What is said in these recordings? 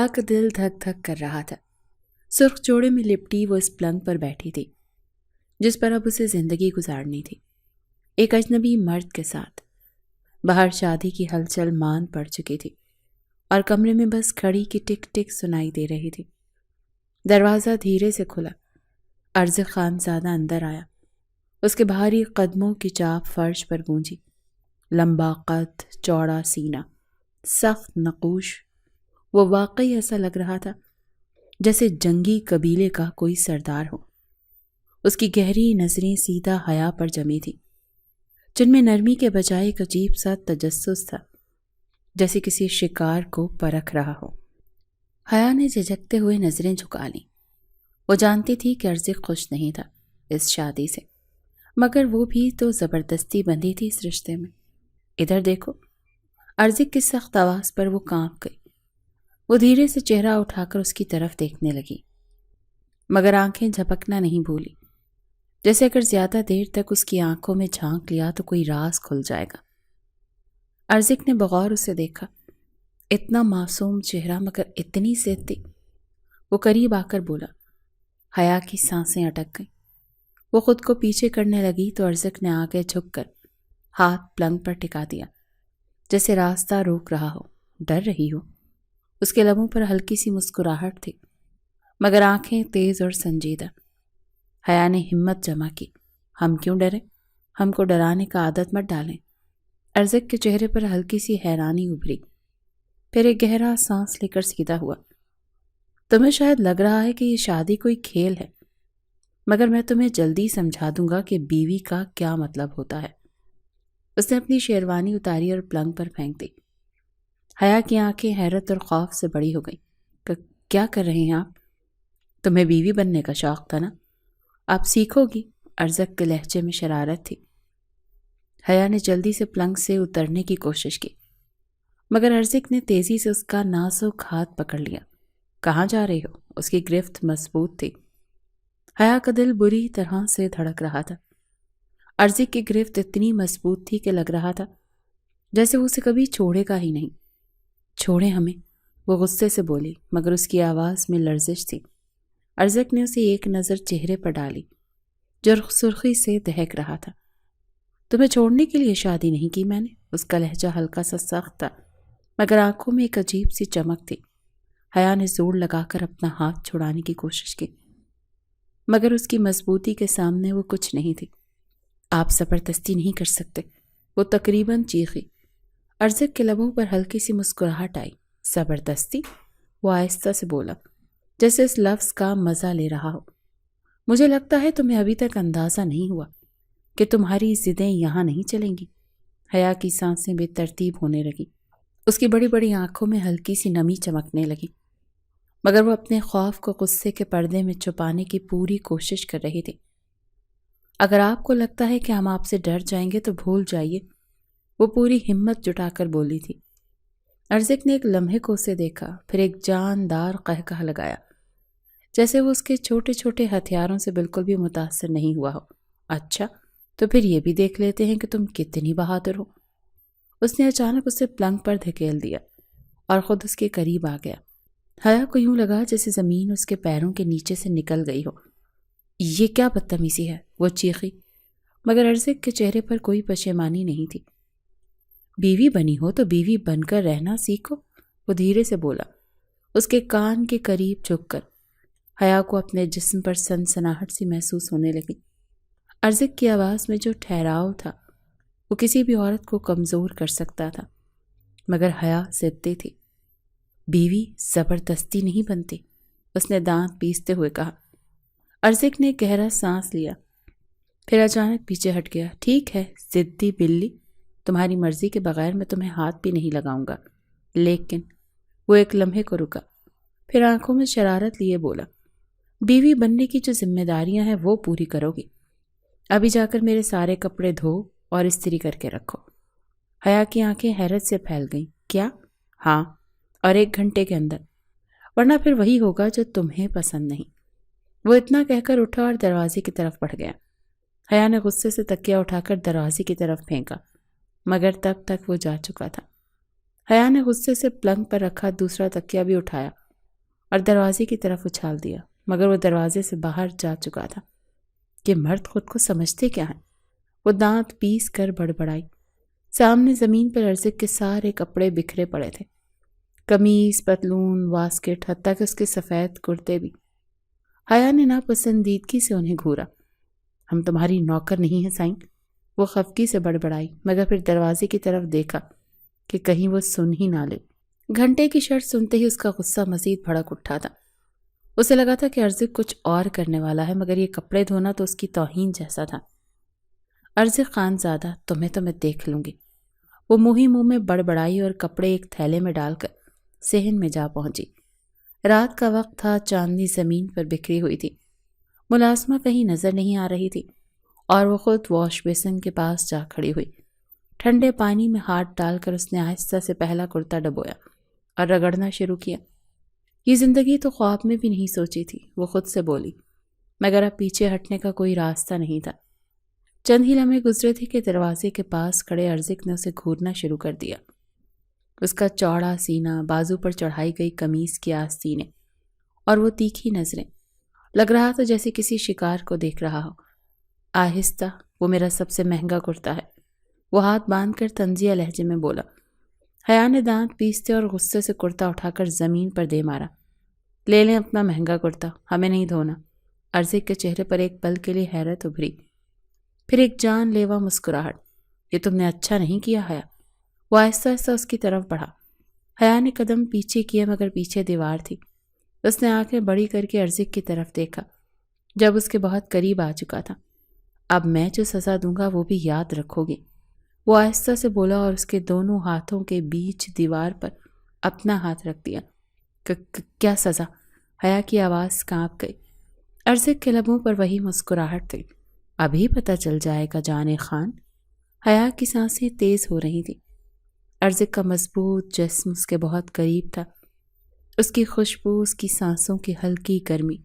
کا دل دھک دھک کر رہا تھا۔ سرخ جوڑے میں لپٹی وہ اس پلنگ پر بیٹھی تھی جس پر اب اسے زندگی گزارنی تھی، ایک اجنبی مرد کے ساتھ۔ باہر شادی کی ہلچل مان پڑ چکی تھی اور کمرے میں بس گھڑی کی ٹک ٹک سنائی دے رہی تھی۔ دروازہ دھیرے سے کھلا، ارزق خانزادہ اندر آیا۔ اس کے بھاری قدموں کی چاپ فرش پر گونجی۔ لمبا قد، چوڑا سینہ، سخت نقوش، وہ واقعی ایسا لگ رہا تھا جیسے جنگی قبیلے کا کوئی سردار ہو۔ اس کی گہری نظریں سیدھا حیا پر جمی تھیں، جن میں نرمی کے بجائے ایک عجیب سا تجسس تھا، جیسے کسی شکار کو پرکھ رہا ہو۔ حیا نے جھجکتے ہوئے نظریں جھکا لیں۔ وہ جانتی تھی کہ ارزق خوش نہیں تھا اس شادی سے، مگر وہ بھی تو زبردستی بندھی تھی اس رشتے میں۔ ادھر دیکھو۔ ارزق کی سخت آواز پر وہ کانپ گئی۔ وہ دھیرے سے چہرہ اٹھا کر اس کی طرف دیکھنے لگی، مگر آنکھیں جھپکنا نہیں بھولی، جیسے اگر زیادہ دیر تک اس کی آنکھوں میں جھانک لیا تو کوئی راز کھل جائے گا۔ ارزق نے بغور اسے دیکھا، اتنا معصوم چہرہ مگر اتنی زدی۔ وہ قریب آ کر بولا۔ حیا کی سانسیں اٹک گئیں۔ وہ خود کو پیچھے کرنے لگی تو ارزق نے آگے جھک کر ہاتھ پلنگ پر ٹکا دیا، جیسے راستہ روک رہا ہو، ڈر رہی ہو۔ اس کے لبوں پر ہلکی سی مسکراہٹ تھی، مگر آنکھیں تیز اور سنجیدہ۔ حیا نے ہمت جمع کی۔ ہم کیوں ڈریں؟ ہم کو ڈرانے کا عادت مت ڈالیں۔ ارزق کے چہرے پر ہلکی سی حیرانی ابھری، پھر ایک گہرا سانس لے کر سیدھا ہوا۔ تمہیں شاید لگ رہا ہے کہ یہ شادی کوئی کھیل ہے، مگر میں تمہیں جلدی سمجھا دوں گا کہ بیوی کا کیا مطلب ہوتا ہے۔ اس نے اپنی شیروانی اتاری اور پلنگ پر پھینک دی۔ حیا کی آنکھیں حیرت اور خوف سے بڑی ہو گئیں۔ کیا کر رہے ہیں آپ؟ تمہیں بیوی بننے کا شوق تھا نا؟ آپ سیکھو گی۔ ارزق کے لہجے میں شرارت تھی۔ حیا نے جلدی سے پلنگ سے اترنے کی کوشش کی، مگر ارزق نے تیزی سے اس کا نازک ہاتھ پکڑ لیا۔ کہاں جا رہی ہو؟ اس کی گرفت مضبوط تھی۔ حیا کا دل بری طرح سے دھڑک رہا تھا۔ ارزق کی گرفت اتنی مضبوط تھی کہ لگ رہا تھا جیسے وہ اسے کبھی چھوڑے گا ہی نہیں۔ چھوڑیں ہمیں، وہ غصے سے بولی، مگر اس کی آواز میں لرزش تھی۔ ارزق نے اسے ایک نظر چہرے پر ڈالی جو سرخی سے دہک رہا تھا۔ تمہیں چھوڑنے کے لیے شادی نہیں کی میں نے۔ اس کا لہجہ ہلکا سا سخت تھا، مگر آنکھوں میں ایک عجیب سی چمک تھی۔ حیا نے زور لگا کر اپنا ہاتھ چھڑانے کی کوشش کی، مگر اس کی مضبوطی کے سامنے وہ کچھ نہیں تھی۔ آپ زبردستی نہیں کر سکتے، وہ تقریباً چیخی۔ ارزق کے لبوں پر ہلکی سی مسکراہٹ آئی۔ زبردستی؟ وہ آہستہ سے بولا، جیسے اس لفظ کا مزہ لے رہا ہو۔ مجھے لگتا ہے تمہیں ابھی تک اندازہ نہیں ہوا کہ تمہاری ضدیں یہاں نہیں چلیں گی۔ حیا کی سانسیں بے ترتیب ہونے لگی۔ اس کی بڑی بڑی آنکھوں میں ہلکی سی نمی چمکنے لگی، مگر وہ اپنے خوف کو غصے کے پردے میں چھپانے کی پوری کوشش کر رہی تھی۔ اگر آپ کو لگتا ہے کہ ہم آپ سے ڈر جائیں گے تو بھول جائیے، وہ پوری ہمت جٹا کر بولی تھی۔ ارزق نے ایک لمحے کو اسے دیکھا، پھر ایک جاندار قہقہ لگایا، جیسے وہ اس کے چھوٹے چھوٹے ہتھیاروں سے بالکل بھی متاثر نہیں ہوا ہو۔ اچھا، تو پھر یہ بھی دیکھ لیتے ہیں کہ تم کتنی بہادر ہو۔ اس نے اچانک اسے پلنگ پر دھکیل دیا اور خود اس کے قریب آ گیا۔ حیا کو یوں لگا جیسے زمین اس کے پیروں کے نیچے سے نکل گئی ہو۔ یہ کیا بدتمیزی ہے؟ وہ چیخی، مگر ارزق کے چہرے پر کوئی پشیمانی نہیں تھی۔ بیوی بنی ہو تو بیوی بن کر رہنا سیکھو، وہ دھیرے سے بولا، اس کے کان کے قریب جھک کر۔ حیا کو اپنے جسم پر سنسناہٹ سی محسوس ہونے لگی۔ ارزق کی آواز میں جو ٹھہراؤ تھا وہ کسی بھی عورت کو کمزور کر سکتا تھا، مگر حیا ضدی تھی۔ بیوی زبردستی نہیں بنتی، اس نے دانت پیستے ہوئے کہا۔ ارزق نے گہرا سانس لیا، پھر اچانک پیچھے ہٹ گیا۔ ٹھیک ہے ضدی بلی، تمہاری مرضی کے بغیر میں تمہیں ہاتھ بھی نہیں لگاؤں گا، لیکن وہ ایک لمحے کو رکا، پھر آنکھوں میں شرارت لیے بولا، بیوی بننے کی جو ذمہ داریاں ہیں وہ پوری کرو گی۔ ابھی جا کر میرے سارے کپڑے دھو اور استری کر کے رکھو۔ حیا کی آنکھیں حیرت سے پھیل گئیں۔ کیا؟ ہاں، اور 1 گھنٹے کے اندر، ورنہ پھر وہی ہوگا جو تمہیں پسند نہیں۔ وہ اتنا کہہ کر اٹھا اور دروازے کی طرف بڑھ گیا۔ حیا نے غصے سے تکیا اٹھا کر دروازے کی طرف پھینکا، مگر تب تک وہ جا چکا تھا۔ حیا نے غصے سے پلنگ پر رکھا دوسرا تکیا بھی اٹھایا اور دروازے کی طرف اچھال دیا، مگر وہ دروازے سے باہر جا چکا تھا۔ کہ مرد خود کو سمجھتے کیا ہیں؟ وہ دانت پیس کر بڑبڑائی۔ سامنے زمین پر ارزق کے سارے کپڑے بکھرے پڑے تھے، قمیص، پتلون، واسکٹ، حتیٰ کہ اس کے سفید کرتے بھی۔ حیا نے ناپسندیدگی سے انہیں گھورا۔ ہم تمہاری نوکر نہیں ہیں سائیں، وہ خفگی سے بڑبڑائی، مگر پھر دروازے کی طرف دیکھا کہ کہیں وہ سن ہی نہ لے۔ گھنٹے کی شرط سنتے ہی اس کا غصہ مزید بھڑک اٹھا تھا۔ اسے لگا تھا کہ ارزق کچھ اور کرنے والا ہے، مگر یہ کپڑے دھونا تو اس کی توہین جیسا تھا۔ ارزق خان زادہ، تمہیں تو میں دیکھ لوں گی، وہ منہ میں بڑبڑائی اور کپڑے ایک تھیلے میں ڈال کر صحن میں جا پہنچی۔ رات کا وقت تھا، چاندنی زمین پر بکھری ہوئی تھی، ملازمہ کہیں نظر نہیں آ رہی تھی، اور وہ خود واش بیسن کے پاس جا کھڑی ہوئی۔ ٹھنڈے پانی میں ہاتھ ڈال کر اس نے آہستہ سے پہلا کرتا ڈبویا اور رگڑنا شروع کیا۔ یہ زندگی تو خواب میں بھی نہیں سوچی تھی، وہ خود سے بولی، مگر اب پیچھے ہٹنے کا کوئی راستہ نہیں تھا۔ چند ہی لمحے گزرے تھے کہ دروازے کے پاس کھڑے ارزق نے اسے گھورنا شروع کر دیا۔ اس کا چوڑا سینہ، بازو پر چڑھائی گئی قمیص کی آستینیں اور وہ تیکھی نظریں، لگ رہا تھا جیسے کسی شکار کو دیکھ رہا ہو۔ آہستہ، وہ میرا سب سے مہنگا کرتا ہے، وہ ہاتھ باندھ کر طنزیہ لہجے میں بولا۔ حیا نے دانت پیستے اور غصے سے کرتا اٹھا کر زمین پر دے مارا۔ لے لیں اپنا مہنگا کرتا، ہمیں نہیں دھونا۔ ارزق کے چہرے پر ایک پل کے لیے حیرت ابھری، پھر ایک جان لیوا مسکراہٹ۔ یہ تم نے اچھا نہیں کیا حیا، وہ آہستہ آہستہ اس کی طرف بڑھا۔ حیا نے قدم پیچھے کیا، مگر پیچھے دیوار تھی۔ اس نے آنکھیں بڑی کر کے ارزق کی طرف دیکھا جب اس کے بہت قریب آ چکا تھا۔ اب میں جو سزا دوں گا وہ بھی یاد رکھو گی، وہ آہستہ سے بولا اور اس کے دونوں ہاتھوں کے بیچ دیوار پر اپنا ہاتھ رکھ دیا۔ کیا سزا؟ حیا کی آواز کانپ گئی۔ ارزق کے لبوں پر وہی مسکراہٹ تھی۔ ابھی پتہ چل جائے گا جانے خان۔ حیا کی سانسیں تیز ہو رہی تھیں۔ ارزق کا مضبوط جسم اس کے بہت قریب تھا، اس کی خوشبو، اس کی سانسوں کی ہلکی گرمی،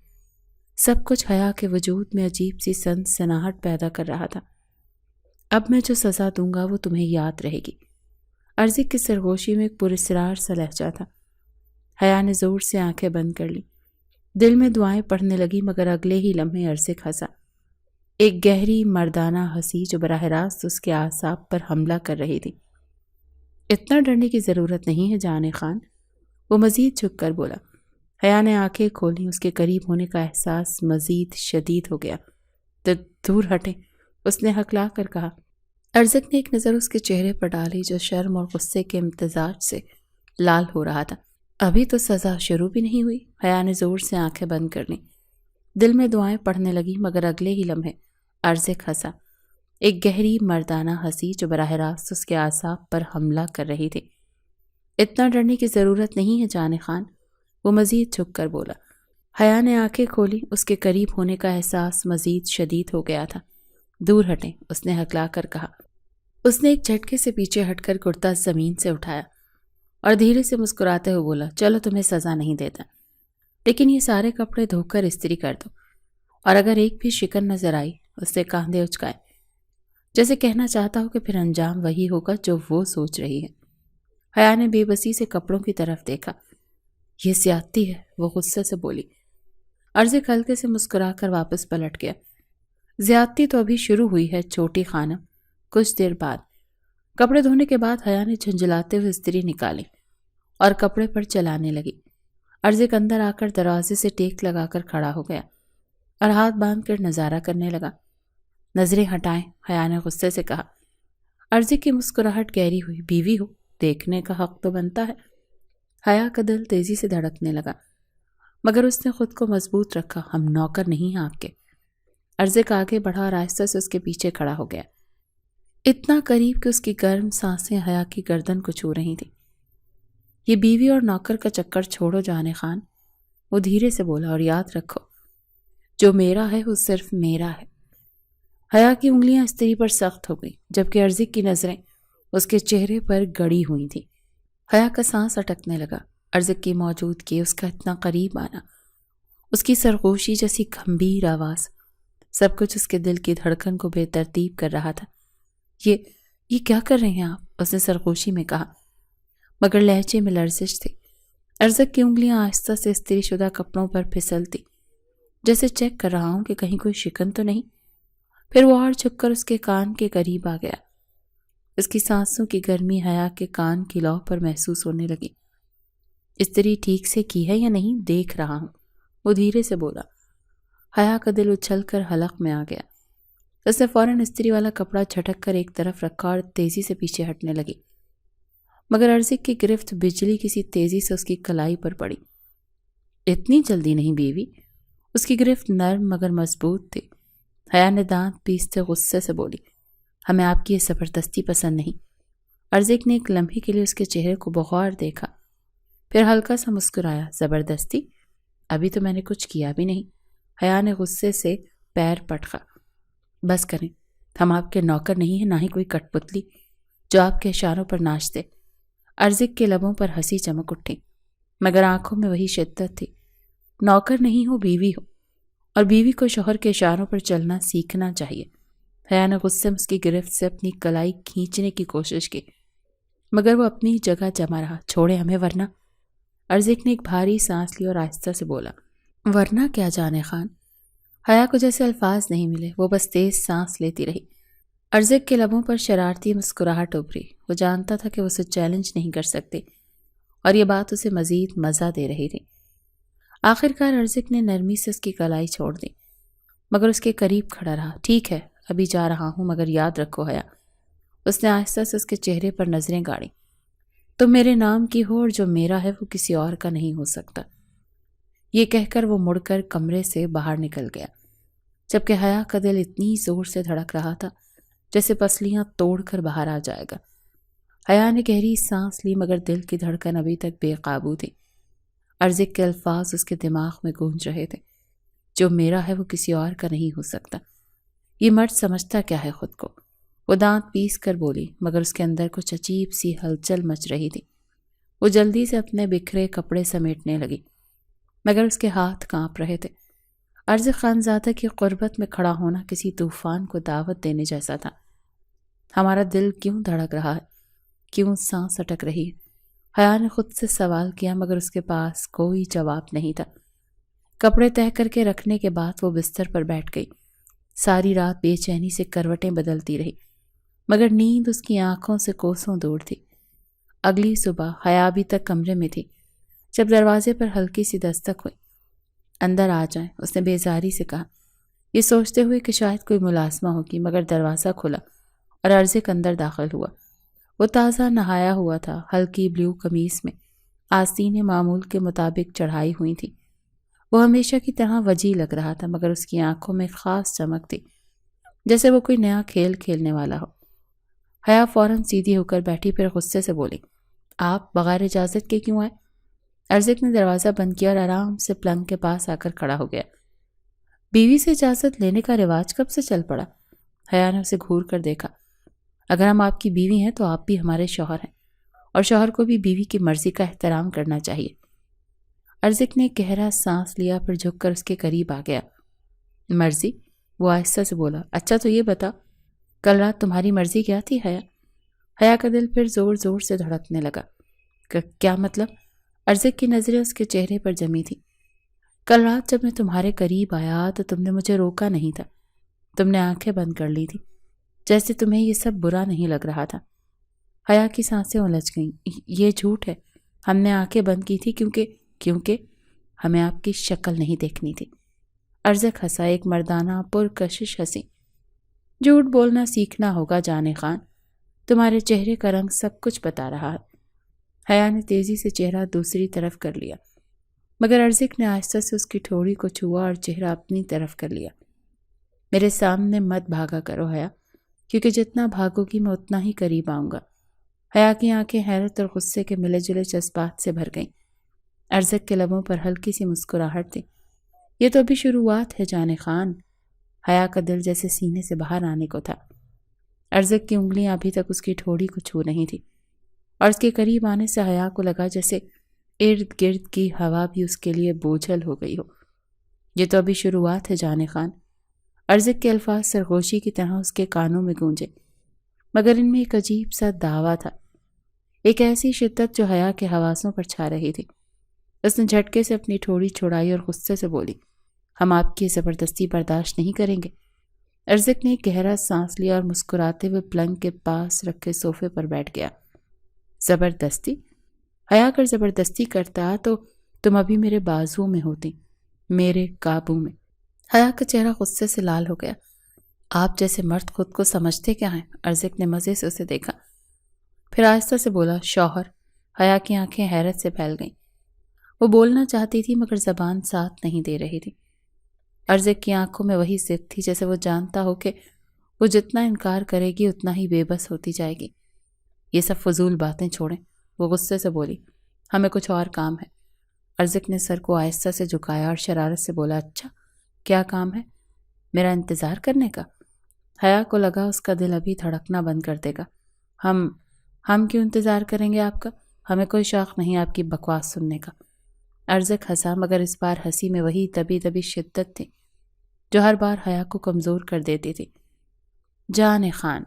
سب کچھ حیا کے وجود میں عجیب سی سنسناہٹ پیدا کر رہا تھا۔ اب میں جو سزا دوں گا وہ تمہیں یاد رہے گی۔ ارزق کی سرگوشی میں ایک پراسرار سا لہجہ تھا۔ حیا نے زور سے آنکھیں بند کر لی، دل میں دعائیں پڑھنے لگی، مگر اگلے ہی لمحے ارزق ہنسا، ایک گہری مردانہ ہنسی جو براہ راست اس کے اعصاب پر حملہ کر رہی تھی۔ اتنا ڈرنے کی ضرورت نہیں ہے جانے خان، وہ مزید جھک کر بولا۔ حیا نے آنکھیں کھولیں، اس کے قریب ہونے کا احساس مزید شدید ہو گیا۔ دور ہٹیں، اس نے ہکلا کر کہا۔ ارزق نے ایک نظر اس کے چہرے پر ڈالی جو شرم اور غصے کے امتزاج سے لال ہو رہا تھا۔ ابھی تو سزا شروع بھی نہیں ہوئی۔ حیا نے زور سے آنکھیں بند کر لیں، دل میں دعائیں پڑھنے لگی، مگر اگلے ہی لمحے ارزق ہنسا، ایک گہری مردانہ ہنسی جو براہ راست اس کے اعصاب پر حملہ کر رہی تھی۔ اتنا ڈرنے کی ضرورت نہیں ہے جانے خان، وہ مزید جھک کر بولا۔ حیا نے آنکھیں کھولی، اس کے قریب ہونے کا احساس مزید شدید ہو گیا تھا۔ دور ہٹیں، اس نے ہکلا کر کہا۔ اس نے ایک جھٹکے سے پیچھے ہٹ کر کرتا زمین سے اٹھایا اور دھیرے سے مسکراتے ہوئے بولا، چلو تمہیں سزا نہیں دیتا، لیکن یہ سارے کپڑے دھو کر استری کر دو، اور اگر ایک بھی شکن نظر آئی، اس سے کاندھے اچکائے، جیسے کہنا چاہتا ہو کہ پھر انجام وہی ہوگا جو وہ سوچ رہی ہے۔ حیا نے بے بسی سے کپڑوں کی طرف دیکھا۔ یہ زیادتی ہے، وہ غصے سے بولی۔ ارزق ہلکے سے مسکرا کر واپس پلٹ گیا۔ زیادتی تو ابھی شروع ہوئی ہے چھوٹی خانم۔ کچھ دیر بعد کپڑے دھونے کے بعد حیا نے جھنجھلاتے ہوئے استری نکالی اور کپڑے پر چلانے لگی۔ ارزق اندر آ کر دروازے سے ٹیک لگا کر کھڑا ہو گیا اور ہاتھ باندھ کر نظارہ کرنے لگا۔ نظریں ہٹائیں، حیا نے غصے سے کہا۔ ارزق کی مسکراہٹ گہری ہوئی۔ بیوی ہو، دیکھنے کا حق تو بنتا ہے۔ حیا کا دل تیزی سے دھڑکنے لگا، مگر اس نے خود کو مضبوط رکھا۔ ہم نوکر نہیں ہیں آپ کے۔ ارزق آگے بڑھا اور آہستہ سے اس کے پیچھے کھڑا ہو گیا، اتنا قریب کہ اس کی گرم سانسیں حیا کی گردن کو چھو رہی تھیں۔ یہ بیوی اور نوکر کا چکر چھوڑو جانے خان، وہ دھیرے سے بولا، اور یاد رکھو جو میرا ہے وہ صرف میرا ہے۔ حیا کی انگلیاں استری پر سخت ہو گئیں، جبکہ ارزق کی نظریں اس کے چہرے پر گڑی ہوئی تھیں۔ حیا کا سانس اٹکنے لگا۔ ارزق کی موجودگی، اس کا اتنا قریب آنا، اس کی سرگوشی جیسی گھمبیر آواز، سب کچھ اس کے دل کی دھڑکن کو بے ترتیب کر رہا تھا۔ یہ کیا کر رہے ہیں آپ؟ اس نے سرگوشی میں کہا، مگر لہجے میں لرزش تھی۔ ارزق کی انگلیاں آہستہ سے استری شدہ کپڑوں پر پھسلتی، جیسے چیک کر رہا ہوں کہ کہیں کوئی شکن تو نہیں۔ پھر وہ اور جھک کر اس کے کان کے قریب آ گیا۔ اس کی سانسوں کی گرمی حیا کے کان کی لو پر محسوس ہونے لگی۔ استری ٹھیک سے کی ہے یا نہیں دیکھ رہا ہوں، وہ دھیرے سے بولا۔ حیا کا دل اچھل کر حلق میں آ گیا۔ اس نے فوراً استری والا کپڑا جھٹک کر ایک طرف رکھا اور تیزی سے پیچھے ہٹنے لگی، مگر ارزق کی گرفت بجلی کسی تیزی سے اس کی کلائی پر پڑی۔ اتنی جلدی نہیں بیوی، اس کی گرفت نرم مگر مضبوط تھی۔ حیا نے دانت پیستے غصے سے بولی، ہمیں آپ کی یہ زبردستی پسند نہیں۔ ارزق نے ایک لمحے کے لیے اس کے چہرے کو بغور دیکھا، پھر ہلکا سا مسکرایا۔ زبردستی؟ ابھی تو میں نے کچھ کیا بھی نہیں۔ حیا نے غصے سے پیر پٹکا۔ بس کریں، ہم آپ کے نوکر نہیں ہیں، نہ ہی کوئی کٹ پتلی جو آپ کے اشاروں پر ناچتے۔ ارزق کے لبوں پر ہنسی چمک اٹھی، مگر آنکھوں میں وہی شدت تھی۔ نوکر نہیں ہو، بیوی ہو، اور بیوی کو شوہر کے اشاروں پر چلنا سیکھنا چاہیے۔ حیا نے غصے میں اس کی گرفت سے اپنی کلائی کھینچنے کی کوشش کی، مگر وہ اپنی جگہ جمع رہا۔ چھوڑے ہمیں ورنہ۔ ارزق نے ایک بھاری سانس لی اور آہستہ سے بولا۔ ورنہ کیا جانے خان؟ حیا کو جیسے الفاظ نہیں ملے، وہ بس تیز سانس لیتی رہی۔ ارزق کے لبوں پر شرارتی مسکراہٹ ابھری۔ وہ جانتا تھا کہ وہ اسے چیلنج نہیں کر سکتے، اور یہ بات اسے مزید مزہ دے رہی تھی۔ آخرکار ارزق نے نرمی سے اس کی کلائی چھوڑ دی، مگر اس کے قریب کھڑا رہا۔ ٹھیک ہے، ابھی جا رہا ہوں، مگر یاد رکھو حیا۔ اس نے آہستہ سے اس کے چہرے پر نظریں گاڑی۔ تم میرے نام کی ہو، اور جو میرا ہے وہ کسی اور کا نہیں ہو سکتا۔ یہ کہہ کر وہ مڑ کر کمرے سے باہر نکل گیا، جبکہ حیا کا دل اتنی زور سے دھڑک رہا تھا جیسے پسلیاں توڑ کر باہر آ جائے گا۔ حیا نے گہری سانس لی، مگر دل کی دھڑکن ابھی تک بے قابو تھی۔ ارزق کے الفاظ اس کے دماغ میں گونج رہے تھے، جو میرا ہے وہ کسی اور کا نہیں ہو سکتا۔ یہ مرد سمجھتا کیا ہے خود کو؟ وہ دانت پیس کر بولی، مگر اس کے اندر کچھ عجیب سی ہلچل مچ رہی تھی۔ وہ جلدی سے اپنے بکھرے کپڑے سمیٹنے لگی، مگر اس کے ہاتھ کانپ رہے تھے۔ ارزق خانزادہ کی قربت میں کھڑا ہونا کسی طوفان کو دعوت دینے جیسا تھا۔ ہمارا دل کیوں دھڑک رہا ہے؟ کیوں سانس اٹک رہی ہے؟ حیا نے خود سے سوال کیا، مگر اس کے پاس کوئی جواب نہیں تھا۔ کپڑے تہہ کر کے رکھنے کے بعد وہ بستر پر بیٹھ گئی۔ ساری رات بے چینی سے کروٹیں بدلتی رہی، مگر نیند اس کی آنکھوں سے کوسوں دور تھی۔ اگلی صبح حیا ابھی تک کمرے میں تھی جب دروازے پر ہلکی سی دستک ہوئی۔ اندر آ جائیں، اس نے بیزاری سے کہا، یہ سوچتے ہوئے کہ شاید کوئی ملازمہ ہوگی، مگر دروازہ کھلا اور ارزق اندر داخل ہوا۔ وہ تازہ نہایا ہوا تھا، ہلکی بلیو قمیص میں آستینیں معمول کے مطابق چڑھائی ہوئی تھی۔ وہ ہمیشہ کی طرح وجیح لگ رہا تھا، مگر اس کی آنکھوں میں خاص چمک تھی، جیسے وہ کوئی نیا کھیل کھیلنے والا ہو۔ حیا فوراً سیدھی ہو کر بیٹھی، پھر غصے سے بولی، آپ بغیر اجازت کے کیوں آئے؟ ارزق نے دروازہ بند کیا اور آرام سے پلنگ کے پاس آ کر کھڑا ہو گیا۔ بیوی سے اجازت لینے کا رواج کب سے چل پڑا؟ حیا نے اسے گھور کر دیکھا۔ اگر ہم آپ کی بیوی ہیں تو آپ بھی ہمارے شوہر ہیں، اور شوہر کو بھی بیوی کی مرضی کا احترام کرنا چاہیے۔ ارزق نے گہرا سانس لیا، پھر جھک کر اس کے قریب آ گیا۔ مرضی؟ وہ آہستہ سے بولا۔ اچھا تو یہ بتا، کل رات تمہاری مرضی کیا تھی حیا؟ حیا کا دل پھر زور زور سے دھڑکنے لگا۔ کیا مطلب؟ ارزق کی نظریں اس کے چہرے پر جمی تھی۔ کل رات جب میں تمہارے قریب آیا تو تم نے مجھے روکا نہیں تھا، تم نے آنکھیں بند کر لی تھی، جیسے تمہیں یہ سب برا نہیں لگ رہا تھا۔ حیا کی سانسیں الجھ گئیں۔ یہ جھوٹ ہے، ہم نے آنکھیں بند کی تھی کیونکہ ہمیں آپ کی شکل نہیں دیکھنی تھی۔ ارزق ہنسا، ایک مردانہ پرکشش ہنسی۔ جھوٹ بولنا سیکھنا ہوگا جانے خان، تمہارے چہرے کا رنگ سب کچھ بتا رہا ہے۔ حیا نے تیزی سے چہرہ دوسری طرف کر لیا، مگر ارزق نے آہستہ سے اس کی ٹھوڑی کو چھوا اور چہرہ اپنی طرف کر لیا۔ میرے سامنے مت بھاگا کرو حیا، کیونکہ جتنا بھاگو گی میں اتنا ہی قریب آؤں گا۔ حیا کی آنکھیں حیرت اور غصے کے ملے جلے جذبات سے بھر گئیں۔ ارزق کے لبوں پر ہلکی سی مسکراہٹ تھی۔ یہ تو ابھی شروعات ہے جانے خان۔ حیا کا دل جیسے سینے سے باہر آنے کو تھا۔ ارزق کی انگلیاں ابھی تک اس کی ٹھوڑی کو چھو نہیں تھی، اور اس کے قریب آنے سے حیا کو لگا جیسے ارد گرد کی ہوا بھی اس کے لیے بوجھل ہو گئی ہو۔ یہ تو ابھی شروعات ہے جانے خان۔ ارزق کے الفاظ سرگوشی کی طرح اس کے کانوں میں گونجے، مگر ان میں ایک عجیب سا دعویٰ تھا، ایک ایسی شدت جو حیا کے حواسوں پر چھا رہی تھی۔ اس نے جھٹکے سے اپنی ٹھوڑی چھڑائی اور غصے سے بولی، ہم آپ کی زبردستی برداشت نہیں کریں گے۔ ارزق نے گہرا سانس لیا اور مسکراتے ہوئے پلنگ کے پاس رکھے صوفے پر بیٹھ گیا۔ زبردستی؟ حیا اگر زبردستی کرتا تو تم ابھی میرے بازو میں ہوتی، میرے قابو میں۔ حیا کا چہرہ غصے سے لال ہو گیا۔ آپ جیسے مرد خود کو سمجھتے کیا ہیں؟ ارزق نے مزے سے اسے دیکھا، پھر آہستہ سے بولا، شوہر۔ حیا کی آنکھیں حیرت سے پھیل گئیں۔ وہ بولنا چاہتی تھی مگر زبان ساتھ نہیں دے رہی تھی۔ ارزق کی آنکھوں میں وہی ضد تھی جیسے وہ جانتا ہو کہ وہ جتنا انکار کرے گی اتنا ہی بے بس ہوتی جائے گی۔ یہ سب فضول باتیں چھوڑیں، وہ غصے سے بولی، ہمیں کچھ اور کام ہے۔ ارزق نے سر کو آہستہ سے جھکایا اور شرارت سے بولا، اچھا کیا کام ہے؟ میرا انتظار کرنے کا؟ حیا کو لگا اس کا دل ابھی دھڑکنا بند کر دے گا۔ ہم کیوں انتظار کریں گے آپ کا؟ ہمیں کوئی شوق نہیں آپ کی بکواس سننے کا۔ ارزق ہنسا مگر اس بار ہنسی میں وہی دبی شدت تھی جو ہر بار حیا کو کمزور کر دیتی تھی۔ جان خان،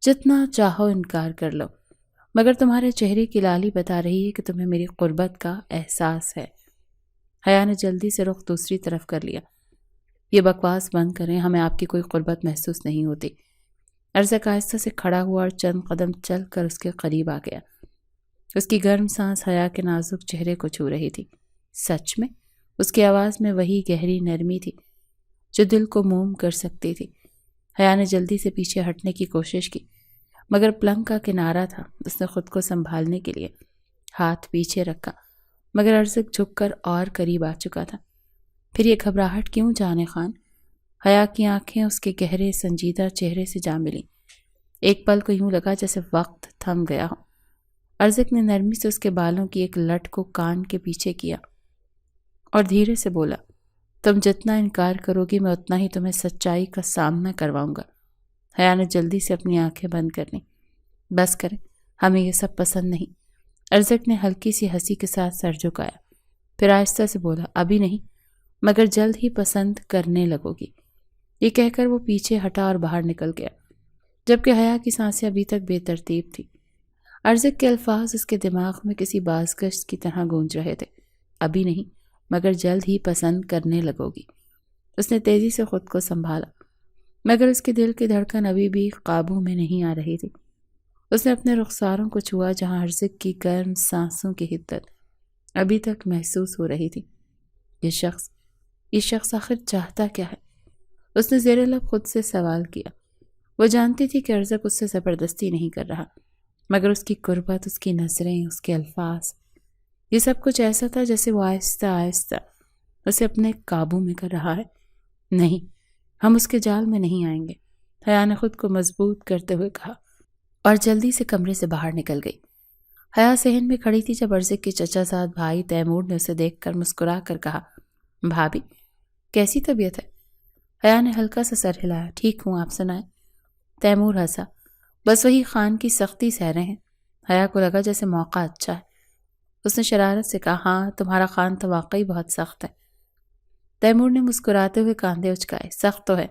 جتنا چاہو انکار کر لو، مگر تمہارے چہرے کی لالی بتا رہی ہے کہ تمہیں میری قربت کا احساس ہے۔ حیا نے جلدی سے رخ دوسری طرف کر لیا۔ یہ بکواس بند کریں، ہمیں آپ کی کوئی قربت محسوس نہیں ہوتی۔ ارزق آہستہ سے کھڑا ہوا اور چند قدم چل کر اس کے قریب آ گیا۔ اس کی گرم سانس حیا کے نازک چہرے کو چھو رہی تھی۔ سچ میں؟ اس کی آواز میں وہی گہری نرمی تھی جو دل کو موم کر سکتی تھی۔ حیا نے جلدی سے پیچھے ہٹنے کی کوشش کی مگر پلنگ کا کنارہ تھا۔ اس نے خود کو سنبھالنے کے لیے ہاتھ پیچھے رکھا مگر ارزق جھک کر اور قریب آ چکا تھا۔ پھر یہ گھبراہٹ کیوں جانے خان؟ حیا کی آنکھیں اس کے گہرے سنجیدہ چہرے سے جا ملیں۔ ایک پل کو یوں لگا جیسے وقت تھم گیا ہو۔ ارزق نے نرمی سے اس کے بالوں کی ایک لٹ کو کان کے پیچھے کیا اور دھیرے سے بولا، تم جتنا انکار کرو گی میں اتنا ہی تمہیں سچائی کا سامنا کرواؤں گا۔ حیا نے جلدی سے اپنی آنکھیں بند کر لیں۔ بس کریں، ہمیں یہ سب پسند نہیں۔ ارزق نے ہلکی سی ہنسی کے ساتھ سر جھکایا، پھر آہستہ سے بولا، ابھی نہیں مگر جلد ہی پسند کرنے لگو گی۔ یہ کہہ کر وہ پیچھے ہٹا اور باہر نکل گیا جبکہ حیا کی سانسیں ابھی تک بے ترتیب تھی۔ ارزق کے الفاظ اس کے دماغ میں کسی بازگشت کی طرح گونج رہے تھے، ابھی نہیں مگر جلد ہی پسند کرنے لگو گی۔ اس نے تیزی سے خود کو سنبھالا مگر اس کے دل کی دھڑکن ابھی بھی قابو میں نہیں آ رہی تھی۔ اس نے اپنے رخساروں کو چھوا جہاں ارزق کی گرم سانسوں کی حدت ابھی تک محسوس ہو رہی تھی۔ یہ شخص آخر چاہتا کیا ہے؟ اس نے زیر لب خود سے سوال کیا۔ وہ جانتی تھی کہ ارزق اس سے زبردستی نہیں کر رہا مگر اس کی قربت، اس کی نظریں، اس کے الفاظ، یہ سب کچھ ایسا تھا جیسے وہ آہستہ آہستہ اسے اپنے قابو میں کر رہا ہے۔ نہیں، ہم اس کے جال میں نہیں آئیں گے، حیا نے خود کو مضبوط کرتے ہوئے کہا اور جلدی سے کمرے سے باہر نکل گئی۔ حیا صحن میں کھڑی تھی جب ارزق کے چچا زاد بھائی تیمور نے اسے دیکھ کر مسکرا کر کہا، بھابھی کیسی طبیعت ہے؟ حیا نے ہلکا سا سر ہلایا، ٹھیک ہوں، آپ سنائیں؟ تیمور ہنسا، بس وہی خان کی سختی سہ رہے ہیں۔ حیا کو لگا جیسے موقع اچھا ہے۔ اس نے شرارت سے کہا، ہاں تمہارا خان تو واقعی بہت سخت ہے۔ تیمور نے مسکراتے ہوئے کاندھے اچکائے، سخت تو ہے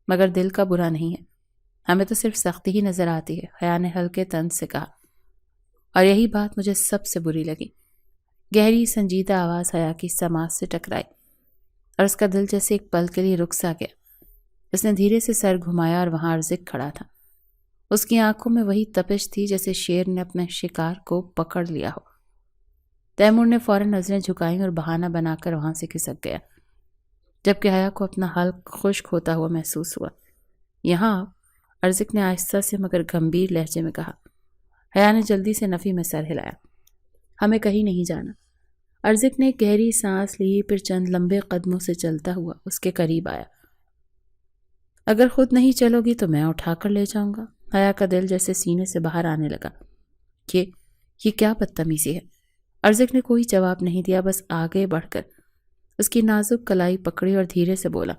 مگر دل کا برا نہیں ہے، ہمیں تو صرف سختی ہی نظر آتی ہے، حیا نے ہلکے طنز سے کہا، اور یہی بات مجھے سب سے بری لگی۔ گہری سنجیدہ آواز حیا کی سماعت سے ٹکرائی اور اس کا دل جیسے ایک پل کے لیے رک سا گیا۔ اس نے دھیرے سے سر گھمایا اور وہاں ارزق کھڑا تھا۔ اس کی آنکھوں میں وہی تپش تھی جیسے شیر نے اپنے شکار کو پکڑ لیا ہو۔ تیمور نے فوراً نظریں جھکائیں اور بہانہ بنا کر وہاں سے کھسک گیا جبکہ حیا کو اپنا حلق خشک ہوتا ہوا محسوس ہوا۔ یہاں ارزق نے آہستہ سے مگر گمبھیر لہجے میں کہا۔ حیا نے جلدی سے نفی میں سر ہلایا، ہمیں کہیں نہیں جانا۔ ارزق نے گہری سانس لی، پھر چند لمبے قدموں سے چلتا ہوا اس کے قریب آیا۔ اگر خود نہیں چلو گی تو میں اٹھا کر لے جاؤں گا۔ حیا کا دل جیسے سینے سے باہر آنے لگا۔ یہ کیا بدتمیزی ہے؟ ارزق نے کوئی جواب نہیں دیا، بس آگے بڑھ کر اس کی نازک کلائی پکڑی اور دھیرے سے بولا،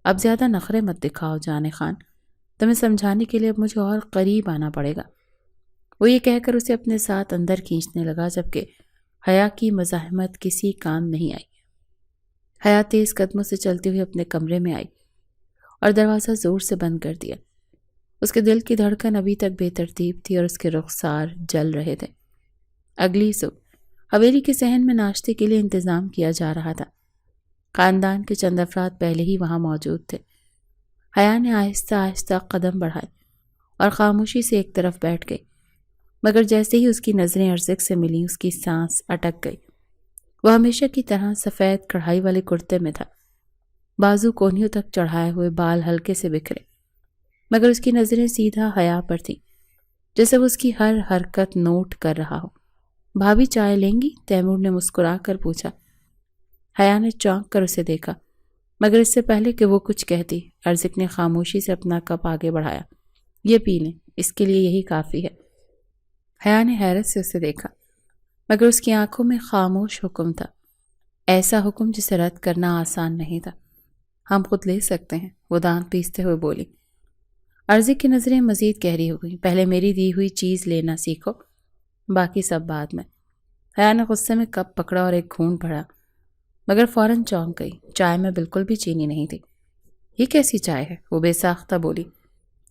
اب زیادہ نخرے مت دکھاؤ جانے خان، تمہیں سمجھانے کے لیے اب مجھے اور قریب آنا پڑے گا۔ وہ یہ کہہ کر اسے اپنے ساتھ اندر کھینچنے لگا جبکہ حیا کی مزاحمت کسی کام نہیں آئی۔ حیا تیز قدموں سے چلتے ہوئے اپنے کمرے میں آئی اور دروازہ زور سے بند کر دیا۔ اس کے دل کی دھڑکن ابھی تک بے ترتیب تھی اور اس کے رخسار جل رہے تھے۔ اگلی صبح حویلی کے صحن میں ناشتے کے لیے انتظام کیا جا رہا تھا۔ خاندان کے چند افراد پہلے ہی وہاں موجود تھے۔ حیا نے آہستہ آہستہ قدم بڑھائے اور خاموشی سے ایک طرف بیٹھ گئی، مگر جیسے ہی اس کی نظریں ارزق سے ملیں اس کی سانس اٹک گئی۔ وہ ہمیشہ کی طرح سفید کڑھائی والے کرتے میں تھا، بازو کونیوں تک چڑھائے ہوئے، بال ہلکے سے بکھرے، مگر اس کی نظریں سیدھا حیا پر تھیں، جیسے وہ اس کی ہر حرکت نوٹ کر رہا ہو۔ بھابھی چائے لیں گی؟ تیمور نے مسکرا کر پوچھا۔ حیا نے چونک کر اسے دیکھا، مگر اس سے پہلے کہ وہ کچھ کہتی ارزق نے خاموشی سے اپنا کپ آگے بڑھایا۔ یہ پی لیں، اس کے لیے یہی کافی ہے۔ حیا نے حیرت سے اسے دیکھا، مگر اس کی آنکھوں میں خاموش حکم تھا، ایسا حکم جسے رد کرنا آسان نہیں تھا۔ ہم خود لے سکتے ہیں، وہ دانت پیستے ہوئے بولی۔ ارزق کی نظریں مزید گہری ہو گئیں۔ پہلے میری دی ہوئی چیز لینا سیکھو، باقی سب بعد میں۔ حیا نے غصے میں کپ پکڑا اور ایک گھونٹ بھرا، مگر فوراً چونک گئی۔ چائے میں بالکل بھی چینی نہیں تھی۔ یہ کیسی چائے ہے؟ وہ بے ساختہ بولی۔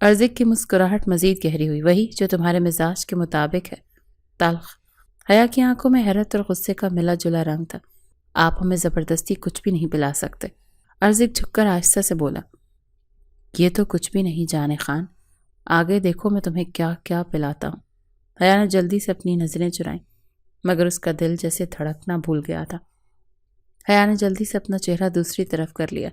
ارزق کی مسکراہٹ مزید گہری ہوئی۔ وہی جو تمہارے مزاج کے مطابق ہے، تلخ۔ حیا کی آنکھوں میں حیرت اور غصے کا ملا جلا رنگ تھا۔ آپ ہمیں زبردستی کچھ بھی نہیں پلا سکتے۔ ارزق جھک کر آہستہ سے بولا۔ یہ تو کچھ بھی نہیں جانے خان، آگے دیکھو میں تمہیں کیا کیا پلاتا ہوں۔ حیا نے جلدی سے اپنی نظریں چرائیں، مگر اس کا دل جیسے دھڑکنا بھول گیا تھا۔ حیا نے جلدی سے اپنا چہرہ دوسری طرف کر لیا،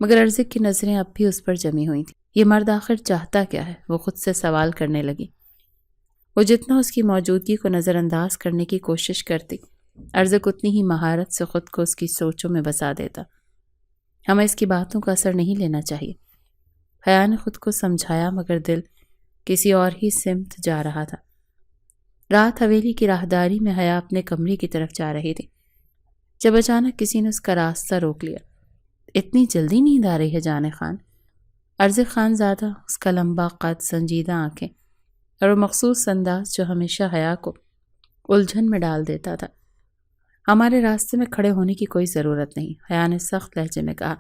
مگر ارزق کی نظریں اب بھی اس پر جمی ہوئی تھیں۔ یہ مرد آخر چاہتا کیا ہے؟ وہ خود سے سوال کرنے لگی۔ وہ جتنا اس کی موجودگی کو نظر انداز کرنے کی کوشش کرتی، ارزق اتنی ہی مہارت سے خود کو اس کی سوچوں میں بسا دیتا۔ ہمیں اس کی باتوں کا اثر نہیں لینا چاہیے، حیا نے خود کو سمجھایا، مگر دل کسی اور ہی سمت جا رہا تھا۔ رات حویلی کی راہداری میں حیا اپنے کمرے کی طرف جا رہی تھی، جب اچانک کسی نے اس کا راستہ روک لیا۔ اتنی جلدی نیند آ رہی ہے جانے خان؟ ارزق خان زادہ، اس کا لمبا قد، سنجیدہ آنکھیں اور وہ مخصوص انداز جو ہمیشہ حیا کو الجھن میں ڈال دیتا تھا۔ ہمارے راستے میں کھڑے ہونے کی کوئی ضرورت نہیں، حیا نے سخت لہجے میں کہا۔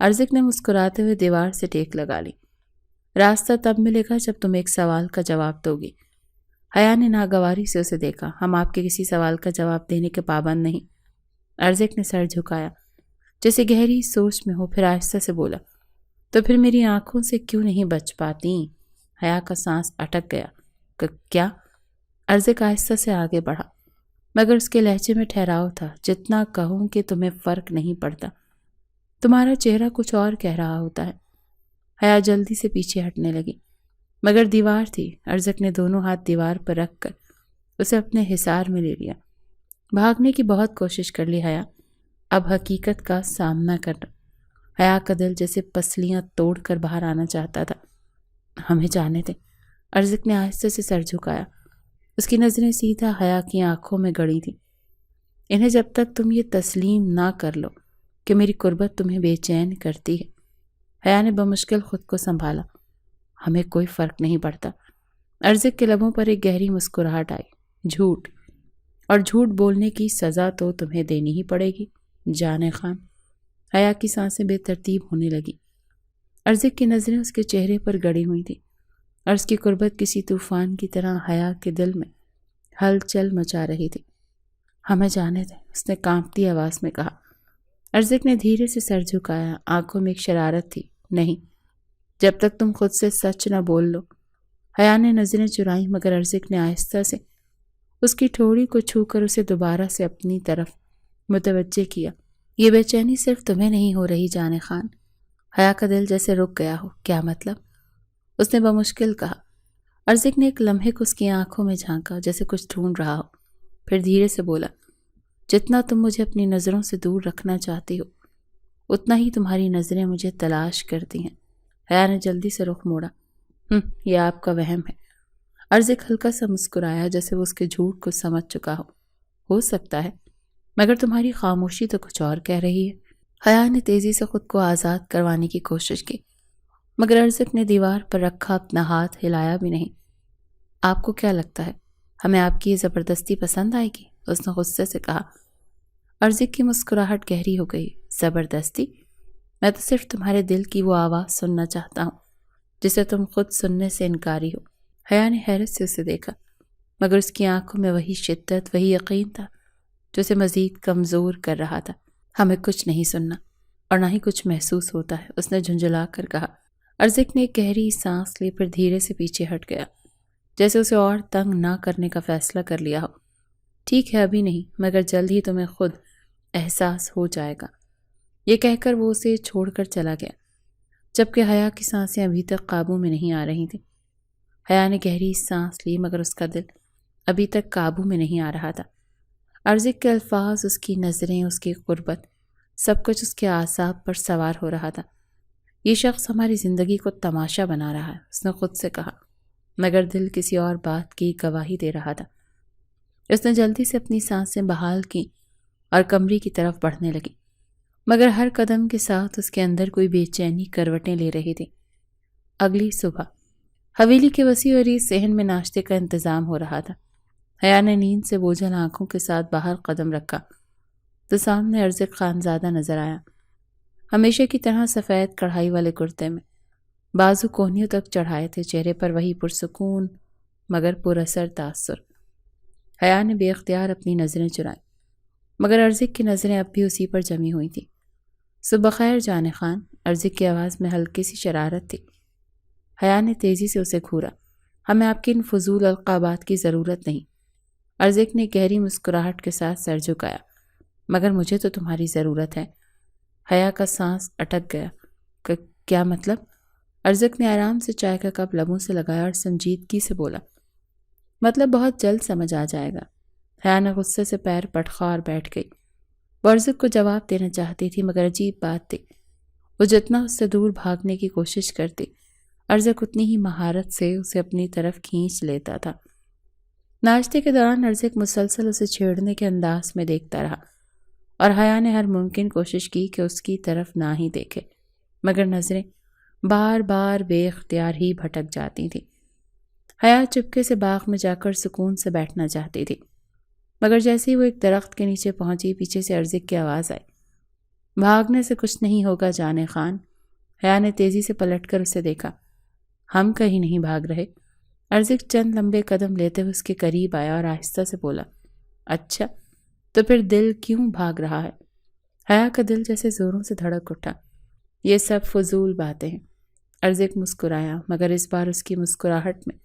ارزق نے مسکراتے ہوئے دیوار سے ٹیک لگا لی۔ راستہ تب ملے گا جب تم ایک سوال کا جواب دو گی۔ حیا نے ناگواری سے اسے دیکھا۔ ہم آپ کے کسی سوال کا جواب دینے کے پابند نہیں۔ ارزق نے سر جھکایا جیسے گہری سوچ میں ہو، پھر آہستہ سے بولا، تو پھر میری آنکھوں سے کیوں نہیں بچ پاتی؟ حیا کا سانس اٹک گیا۔ کیا؟ ارزق آہستہ سے آگے بڑھا، مگر اس کے لہجے میں ٹھہراؤ تھا۔ جتنا کہوں کہ تمہیں فرق نہیں پڑتا، تمہارا چہرہ کچھ اور کہہ رہا ہوتا ہے۔ حیا جلدی سے پیچھے ہٹنے لگی، مگر دیوار تھی۔ ارزق نے دونوں ہاتھ دیوار پر رکھ کر اسے اپنے حصار میں لے لیا۔ بھاگنے کی بہت کوشش کر لی حیا، اب حقیقت کا سامنا کرنا۔ حیا کا دل جیسے پسلیاں توڑ کر باہر آنا چاہتا تھا۔ ہمیں جانے دیں، ارزق نے آہستہ سے سر جھکایا۔ اس کی نظریں سیدھا حیا کی آنکھوں میں گڑی تھیں۔ انہیں جب تک تم یہ تسلیم نہ کر لو کہ میری قربت تمہیں بے چین کرتی ہے۔ حیا نے بمشکل خود کو سنبھالا۔ ہمیں کوئی فرق نہیں پڑتا۔ ارزق کے لبوں پر ایک گہری مسکراہٹ آئی۔ جھوٹ، اور جھوٹ بولنے کی سزا تو تمہیں دینی ہی پڑے گی جانے خان۔ حیا کی سانسیں بے ترتیب ہونے لگی۔ ارزق کی نظریں اس کے چہرے پر گڑی ہوئی تھیں، اور اس کی قربت کسی طوفان کی طرح حیا کے دل میں ہلچل مچا رہی تھی۔ ہمیں جانے دیں، اس نے کانپتی آواز میں کہا۔ ارزق نے دھیرے سے سر جھکایا، آنکھوں میں ایک شرارت تھی۔ نہیں، جب تک تم خود سے سچ نہ بول لو۔ حیا نے نظریں چرائیں، مگر ارزق نے آہستہ سے اس کی ٹھوڑی کو چھو کر اسے دوبارہ سے اپنی طرف متوجہ کیا۔ یہ بے چینی صرف تمہیں نہیں ہو رہی جانے خان؟ حیا کا دل جیسے رک گیا ہو۔ کیا مطلب؟ اس نے بمشکل کہا۔ ارزق نے ایک لمحے کو اس کی آنکھوں میں جھانکا، جیسے کچھ ڈھونڈ رہا ہو، پھر دھیرے سے بولا، جتنا تم مجھے اپنی نظروں سے دور رکھنا چاہتی ہو، اتنا ہی تمہاری نظریں مجھے تلاش کرتی ہیں۔ حیا نے جلدی سے رخ موڑا۔ یہ آپ کا وہم ہے۔ ارزق ہلکا سا مسکرایا، جیسے وہ اس کے جھوٹ کو سمجھ چکا ہو سکتا ہے، مگر تمہاری خاموشی تو کچھ اور کہہ رہی ہے۔ حیا نے تیزی سے خود کو آزاد کروانے کی کوشش کی، مگر ارزق نے دیوار پر رکھا اپنا ہاتھ ہلایا بھی نہیں۔ آپ کو کیا لگتا ہے ہمیں آپ کی یہ زبردستی پسند آئے گی؟ اس نے غصے سے کہا۔ ارزق کی مسکراہٹ گہری ہو گئی۔ زبردستی؟ میں تو صرف تمہارے دل کی وہ آواز سننا چاہتا ہوں جسے تم خود سننے سے انکاری ہو۔ حیا نے حیرت سے اسے دیکھا، مگر اس کی آنکھوں میں وہی شدت، وہی یقین تھا جو اسے مزید کمزور کر رہا تھا۔ ہمیں کچھ نہیں سننا اور نہ ہی کچھ محسوس ہوتا ہے، اس نے جھنجھلا کر کہا۔ ارزق نے ایک گہری سانس لی، پھر دھیرے سے پیچھے ہٹ گیا، جیسے اسے اور تنگ نہ کرنے کا فیصلہ کر لیا ہو۔ ٹھیک ہے، ابھی نہیں، مگر جلد ہی تمہیں خود احساس ہو جائے گا۔ یہ کہہ کر وہ اسے چھوڑ کر چلا گیا، جبکہ حیا کی سانسیں ابھی تک قابو میں نہیں آ رہی تھیں۔ حیا نے گہری سانس لی، مگر اس کا دل ابھی تک قابو میں نہیں آ رہا تھا۔ ارزق کے الفاظ، اس کی نظریں، اس کی قربت، سب کچھ اس کے اعصاب پر سوار ہو رہا تھا۔ یہ شخص ہماری زندگی کو تماشا بنا رہا ہے، اس نے خود سے کہا، مگر دل کسی اور بات کی گواہی دے رہا تھا۔ اس نے جلدی سے اپنی سانسیں بحال کی اور کمرے کی طرف بڑھنے لگی، مگر ہر قدم کے ساتھ اس کے اندر کوئی بے چینی کروٹیں لے رہی تھی۔ اگلی صبح حویلی کے وسیع و عریض صحن میں ناشتے کا انتظام ہو رہا تھا۔ حیا نے نیند سے بوجھل آنکھوں کے ساتھ باہر قدم رکھا تو سامنے ارزق خانزادہ نظر آیا، ہمیشہ کی طرح سفید کڑھائی والے کرتے میں، بازو کونیوں تک چڑھائے تھے، چہرے پر وہی پرسکون مگر پر اثر تاثر۔ حیا نے بے اختیار اپنی نظریں چرائیں، مگر ارزق کی نظریں اب بھی اسی پر جمی ہوئی تھیں۔ صبح خیر جان خان، ارزق کی آواز میں ہلکی سی شرارت تھی۔ حیا نے تیزی سے اسے گھورا۔ ہمیں آپ کے ان فضول القابات کی ضرورت نہیں۔ ارزق نے گہری مسکراہٹ کے ساتھ سر جھکایا، مگر مجھے تو تمہاری ضرورت ہے۔ حیا کا سانس اٹک گیا۔ کیا مطلب؟ ارزق نے آرام سے چائے کا کپ لبوں سے لگایا اور سنجیدگی سے بولا، مطلب بہت جلد سمجھ آ جائے گا۔ حیا نے غصے سے پیر پٹخا اور بیٹھ گئی۔ وہ ارزق کو جواب دینا چاہتی تھی، مگر عجیب بات تھی، وہ جتنا اس سے دور بھاگنے کی کوشش کرتی، ارزق اتنی ہی مہارت سے اسے اپنی طرف کھینچ لیتا تھا۔ ناشتے کے دوران ارزق مسلسل اسے چھیڑنے کے انداز میں دیکھتا رہا، اور حیا نے ہر ممکن کوشش کی کہ اس کی طرف نہ ہی دیکھے، مگر نظریں بار بار بے اختیار ہی بھٹک جاتی تھیں۔ حیا چپکے سے باغ میں جا کر سکون سے بیٹھنا چاہتی تھی، مگر جیسے ہی وہ ایک درخت کے نیچے پہنچی، پیچھے سے ارزق کی آواز آئی، بھاگنے سے کچھ نہیں ہوگا جان خان۔ حیا نے تیزی سے پلٹ کر اسے دیکھا۔ ہم کہیں نہیں بھاگ رہے۔ ارزق چند لمبے قدم لیتے ہوئے اس کے قریب آیا اور آہستہ سے بولا، اچھا تو پھر دل کیوں بھاگ رہا ہے؟ حیا کا دل جیسے زوروں سے دھڑک اٹھا۔ یہ سب فضول باتیں ہیں۔ ارزق مسکرایا، مگر اس بار اس کی مسکراہٹ میں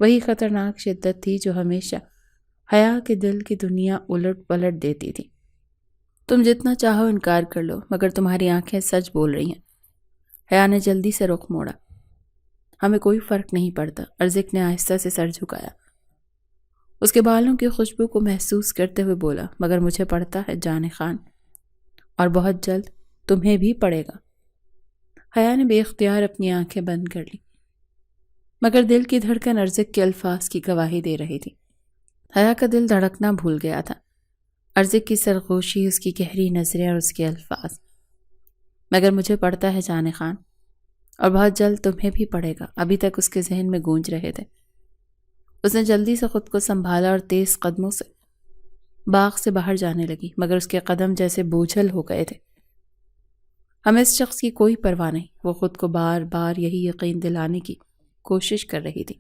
وہی خطرناک شدت تھی جو ہمیشہ حیا کے دل کی دنیا الٹ پلٹ دیتی تھی۔ تم جتنا چاہو انکار کر لو، مگر تمہاری آنکھیں سچ بول رہی ہیں۔ حیا نے جلدی سے رخ موڑا۔ ہمیں کوئی فرق نہیں پڑتا، ارزق نے آہستہ سے سر جھکایا۔ اس کے بالوں کی خوشبو کو محسوس کرتے ہوئے بولا، مگر مجھے پڑتا ہے جان خان، اور بہت جلد تمہیں بھی پڑے گا۔ حیا نے بے اختیار اپنی آنکھیں بند کر لی، مگر دل کی دھڑکن ارزق کے الفاظ کی گواہی دے رہی تھی۔ حیا کا دل دھڑکنا بھول گیا تھا۔ ارزق کی سرگوشی، اس کی گہری نظریں اور اس کے الفاظ، مگر مجھے پڑتا ہے جان خان، اور بہت جلد تمہیں بھی پڑے گا، ابھی تک اس کے ذہن میں گونج رہے تھے۔ اس نے جلدی سے خود کو سنبھالا اور تیز قدموں سے باغ سے باہر جانے لگی، مگر اس کے قدم جیسے بوجھل ہو گئے تھے۔ ہمیں اس شخص کی کوئی پرواہ نہیں، وہ خود کو بار بار یہی یقین دلانے کی کوشش کر رہی تھی،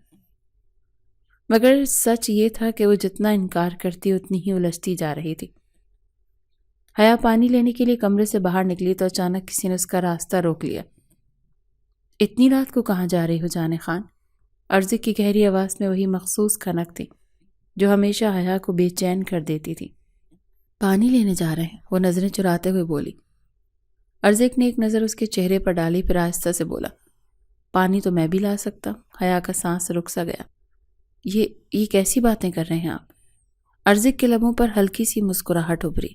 مگر سچ یہ تھا کہ وہ جتنا انکار کرتی اتنی ہی الجھتی جا رہی تھی۔ حیا پانی لینے کے لیے کمرے سے باہر نکلی تو اچانک کسی نے اس کا راستہ روک لیا۔ اتنی رات کو کہاں جا رہی ہو جان خان؟ ارزق کی گہری آواز میں وہی مخصوص کھنک تھی جو ہمیشہ حیا کو بے چین کر دیتی تھی۔ پانی لینے جا رہے ہیں، وہ نظریں چراتے ہوئے بولی۔ ارزق نے ایک نظر اس کے چہرے پر ڈالی، پھر آہستہ سے بولا، پانی تو میں بھی لا سکتا ہوں۔ حیا کا سانس رک سا گیا۔ یہ کیسی باتیں کر رہے ہیں آپ؟ ارزق کے لبوں پر ہلکی سی مسکراہٹ ابھری۔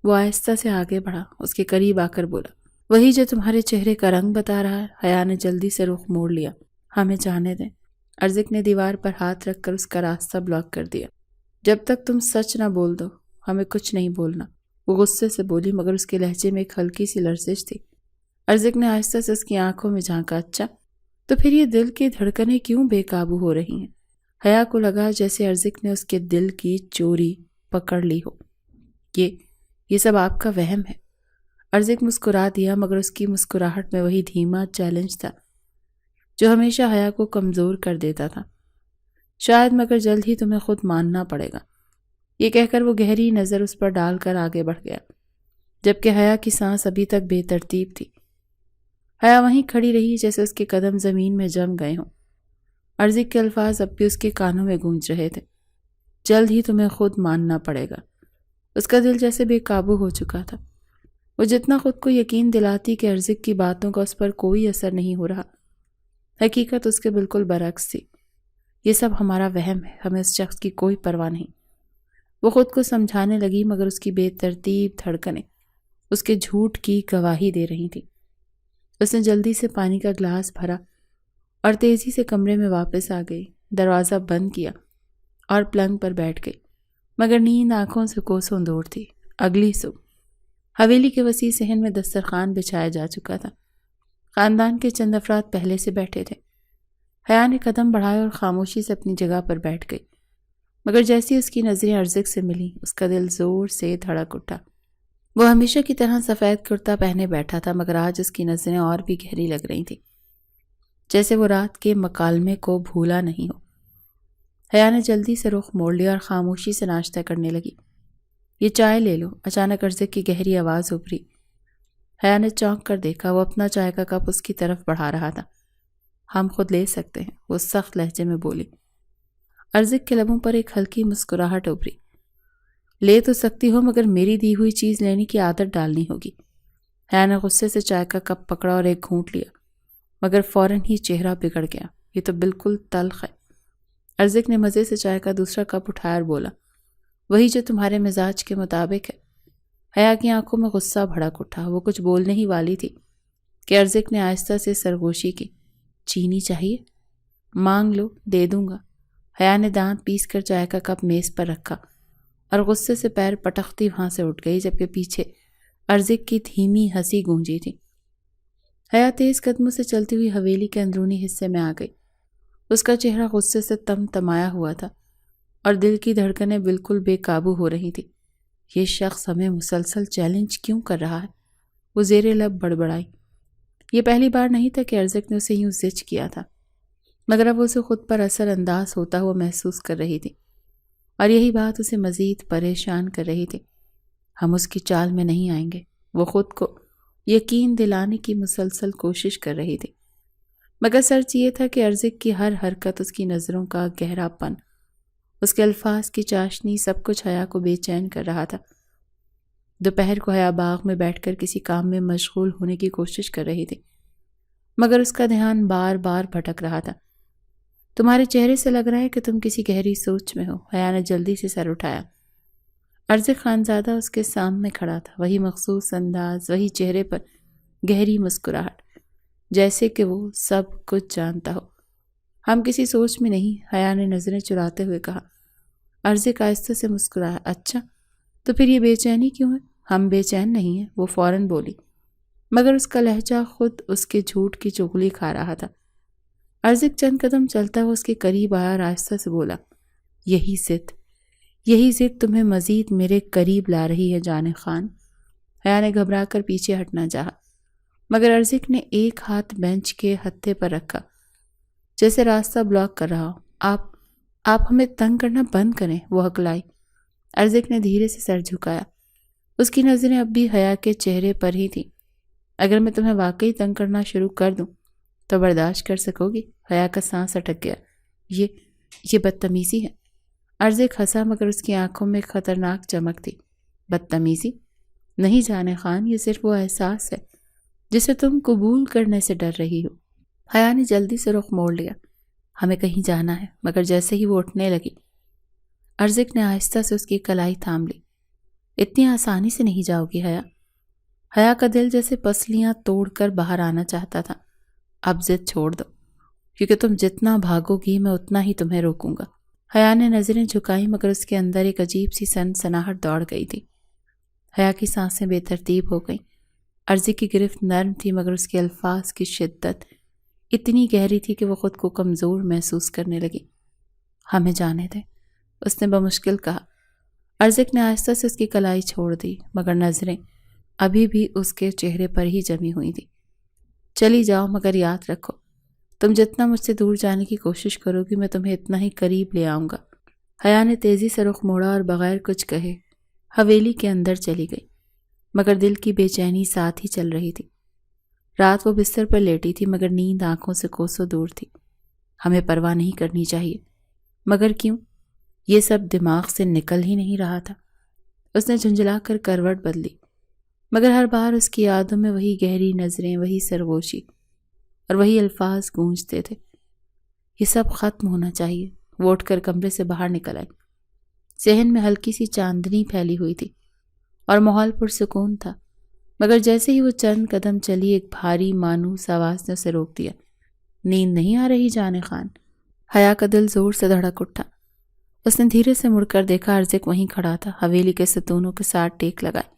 وہ آہستہ سے آگے بڑھا، اس کے قریب آ کر بولا، وہی جو تمہارے چہرے کا رنگ بتا رہا ہے۔ حیا نے جلدی سے رخ موڑ لیا۔ ہمیں جانے دیں۔ ارزق نے دیوار پر ہاتھ رکھ کر اس کا راستہ بلاک کر دیا۔ جب تک تم سچ نہ بول دو ہمیں کچھ نہیں بولنا، وہ غصے سے بولی، مگر اس کے لہجے میں ایک ہلکی سی لرزش تھی۔ ارزق نے آہستہ سے اس کی آنکھوں میں جھانکا، اچھا تو پھر یہ دل کی دھڑکنیں کیوں بے قابو ہو رہی ہیں؟ حیا کو لگا جیسے ارزق نے اس کے دل کی چوری پکڑ لی ہو۔ یہ سب آپ کا وہم ہے۔ ارزق مسکرا دیا، مگر اس کی مسکراہٹ میں وہی دھیما چیلنج تھا جو ہمیشہ حیا کو کمزور کر دیتا تھا۔ شاید، مگر جلد ہی تمہیں خود ماننا پڑے گا۔ یہ کہہ کر وہ گہری نظر اس پر ڈال کر آگے بڑھ گیا، جبکہ حیا کی سانس ابھی تک بے ترتیب تھی۔ حیا وہیں کھڑی رہی جیسے اس کے قدم زمین میں جم گئے ہوں۔ ارزق کے الفاظ اب بھی اس کے کانوں میں گونج رہے تھے، جلد ہی تمہیں خود ماننا پڑے گا۔ اس کا دل جیسے بے قابو ہو چکا تھا۔ وہ جتنا خود کو یقین دلاتی کہ ارزق کی باتوں کا اس پر کوئی اثر نہیں ہو رہا، حقیقت اس کے بالکل برعکس تھی۔ یہ سب ہمارا وہم ہے، ہمیں اس شخص کی کوئی پرواہ نہیں۔ وہ خود کو سمجھانے لگی، مگر اس کی بے ترتیب دھڑکنیں اس کے جھوٹ کی گواہی دے رہی تھیں۔ اس نے جلدی سے پانی کا گلاس بھرا اور تیزی سے کمرے میں واپس آ گئی، دروازہ بند کیا اور پلنگ پر بیٹھ گئی، مگر نیند آنکھوں سے کوسوں دور تھی۔ اگلی صبح حویلی کے وسیع صحن میں دسترخوان بچھایا جا چکا تھا۔ خاندان کے چند افراد پہلے سے بیٹھے تھے۔ حیا نے قدم بڑھائے اور خاموشی سے اپنی جگہ پر بیٹھ گئی، مگر جیسی اس کی نظریں ارزق سے ملی، اس کا دل زور سے دھڑک اٹھا۔ وہ ہمیشہ کی طرح سفید کرتا پہنے بیٹھا تھا، مگر آج اس کی نظریں اور بھی گہری لگ رہی تھیں، جیسے وہ رات کے مکالمے کو بھولا نہیں ہو۔ حیا نے جلدی سے رخ موڑ لیا اور خاموشی سے ناشتہ کرنے لگی۔ یہ چائے لے لو، اچانک ارزق کی گہری آواز ابھری۔ حیا نے چونک کر دیکھا، وہ اپنا چائے کا کپ اس کی طرف بڑھا رہا تھا۔ ہم خود لے سکتے ہیں، وہ سخت لہجے میں بولی۔ ارزق کے لبوں پر ایک ہلکی مسکراہٹ ابھری۔ لے تو سکتی ہو، مگر میری دی ہوئی چیز لینے کی عادت ڈالنی ہوگی۔ حیا نے غصے سے چائے کا کپ پکڑا اور ایک گھونٹ لیا، مگر فوراً ہی چہرہ بگڑ گیا۔ یہ تو بالکل تلخ ہے۔ ارزق نے مزے سے چائے کا دوسرا کپ اٹھایا اور بولا، وہی جو تمہارے مزاج کے مطابق ہے۔ حیا کی آنکھوں میں غصہ بھڑک اٹھا۔ وہ کچھ بولنے ہی والی تھی کہ ارزق نے آہستہ سے سرگوشی کی۔ چینی چاہیے؟ مانگ لو، دے دوں گا۔ حیا نے دانت پیس کر چائے کا کپ میز پر رکھا اور غصے سے پیر پٹختی وہاں سے اٹھ گئی، جبکہ پیچھے ارزق کی دھیمی ہنسی گونجی تھی۔ حیا تیز قدموں سے چلتی ہوئی حویلی کے اندرونی حصے میں آ گئی۔ اس کا چہرہ غصے سے تمتمایا ہوا تھا اور دل کی دھڑکنیں بالکل بے قابو ہو رہی تھی۔ یہ شخص ہمیں مسلسل چیلنج کیوں کر رہا ہے؟ وہ زیر لب بڑبڑائی۔ یہ پہلی بار نہیں تھا کہ ارزق نے اسے یوں زج کیا تھا، مگر اب اسے خود پر اثر انداز ہوتا ہوا محسوس کر رہی تھی، اور یہی بات اسے مزید پریشان کر رہی تھی۔ ہم اس کی چال میں نہیں آئیں گے، وہ خود کو یقین دلانے کی مسلسل کوشش کر رہی تھی، مگر سچ یہ تھا کہ ارزق کی ہر حرکت، اس کی نظروں کا گہرا پن، اس کے الفاظ کی چاشنی، سب کچھ حیا کو بے چین کر رہا تھا۔ دوپہر کو حیا باغ میں بیٹھ کر کسی کام میں مشغول ہونے کی کوشش کر رہی تھی، مگر اس کا دھیان بار بار بھٹک رہا تھا۔ تمہارے چہرے سے لگ رہا ہے کہ تم کسی گہری سوچ میں ہو۔ حیا نے جلدی سے سر اٹھایا۔ ارزق خانزادہ اس کے سامنے کھڑا تھا، وہی مخصوص انداز، وہی چہرے پر گہری مسکراہٹ، جیسے کہ وہ سب کچھ جانتا ہو۔ ہم کسی سوچ میں نہیں، حیا نے نظریں چراتے ہوئے کہا۔ ارزق آہستہ سے مسکرایا۔ اچھا، تو پھر یہ بے چینی کیوں ہے؟ ہم بے چین نہیں ہیں، وہ فوراً بولی، مگر اس کا لہجہ خود اس کے جھوٹ کی چغلی کھا رہا تھا۔ ارزق چند قدم چلتا ہوا اس کے قریب آیا اور آہستہ سے بولا، یہی ضد تمہیں مزید میرے قریب لا رہی ہے جان خان۔ حیا نے گھبرا کر پیچھے ہٹنا چاہا، مگر ارزق نے ایک ہاتھ بینچ کے ہتھے پر رکھا، جیسے راستہ بلاک کر رہا ہو۔ آپ ہمیں تنگ کرنا بند کریں، وہ ہکلائی۔ ارزق نے دھیرے سے سر جھکایا۔ اس کی نظریں اب بھی حیا کے چہرے پر ہی تھیں۔ اگر میں تمہیں واقعی تنگ کرنا شروع کر دوں تو برداشت کر سکو گی؟ حیا کا سانس اٹک گیا۔ یہ بدتمیزی ہے۔ ارزق ہنسا، مگر اس کی آنکھوں میں خطرناک چمک تھی۔ بدتمیزی نہیں جانے خان، یہ صرف وہ احساس ہے جسے تم قبول کرنے سے ڈر رہی ہو۔ حیا نے جلدی سے رخ موڑ لیا۔ ہمیں کہیں جانا ہے، مگر جیسے ہی وہ اٹھنے لگی، ارزق نے آہستہ سے اس کی کلائی تھام لی۔ اتنی آسانی سے نہیں جاؤ گی حیا۔ حیا کا دل جیسے پسلیاں توڑ کر باہر آنا چاہتا تھا۔ اب ضد چھوڑ دو، کیونکہ تم جتنا بھاگو گی میں اتنا ہی تمہیں روکوں گا۔ حیا نے نظریں جھکائیں، مگر اس کے اندر ایک عجیب سی سنسناہٹ دوڑ گئی تھی۔ حیا کی سانسیں بے ترتیب ہو گئیں۔ ارزق کی گرفت نرم تھی، مگر اس کے الفاظ کی شدت اتنی گہری تھی کہ وہ خود کو کمزور محسوس کرنے لگی۔ ہمیں جانے دیں، اس نے بمشکل کہا۔ ارزق نے آہستہ سے اس کی کلائی چھوڑ دی، مگر نظریں ابھی بھی اس کے چہرے پر ہی جمی ہوئی تھی۔ چلی جاؤ، مگر یاد رکھو تم جتنا مجھ سے دور جانے کی کوشش کرو گی میں تمہیں اتنا ہی قریب لے آؤں گا۔ حیا نے تیزی سے رخ موڑا اور بغیر کچھ کہے حویلی کے اندر چلی گئی، مگر دل کی بے چینی ساتھ ہی چل رہی تھی۔ رات وہ بستر پر لیٹی تھی مگر نیند آنکھوں سے کوسوں دور تھی۔ ہمیں پرواہ نہیں کرنی چاہیے، مگر کیوں؟ یہ سب دماغ سے نکل ہی نہیں رہا تھا۔ اس نے جھنجھلا کر کروٹ بدلی، مگر ہر بار اس کی یادوں میں وہی گہری نظریں، وہی سرگوشی اور وہی الفاظ گونجتے تھے۔ یہ سب ختم ہونا چاہیے۔ وہ اٹھ کر کمرے سے باہر نکل آئی۔ ذہن میں ہلکی سی چاندنی پھیلی ہوئی تھی اور ماحول پرسکون تھا، مگر جیسے ہی وہ چند قدم چلی ایک بھاری مانوس آواز نے اسے روک دیا۔ نیند نہیں آ رہی جانے خان؟ حیا کا دل زور سے دھڑک اٹھا۔ اس نے دھیرے سے مڑ کر دیکھا، ارزق وہیں کھڑا تھا، حویلی کے ستونوں کے ساتھ ٹیک لگائے،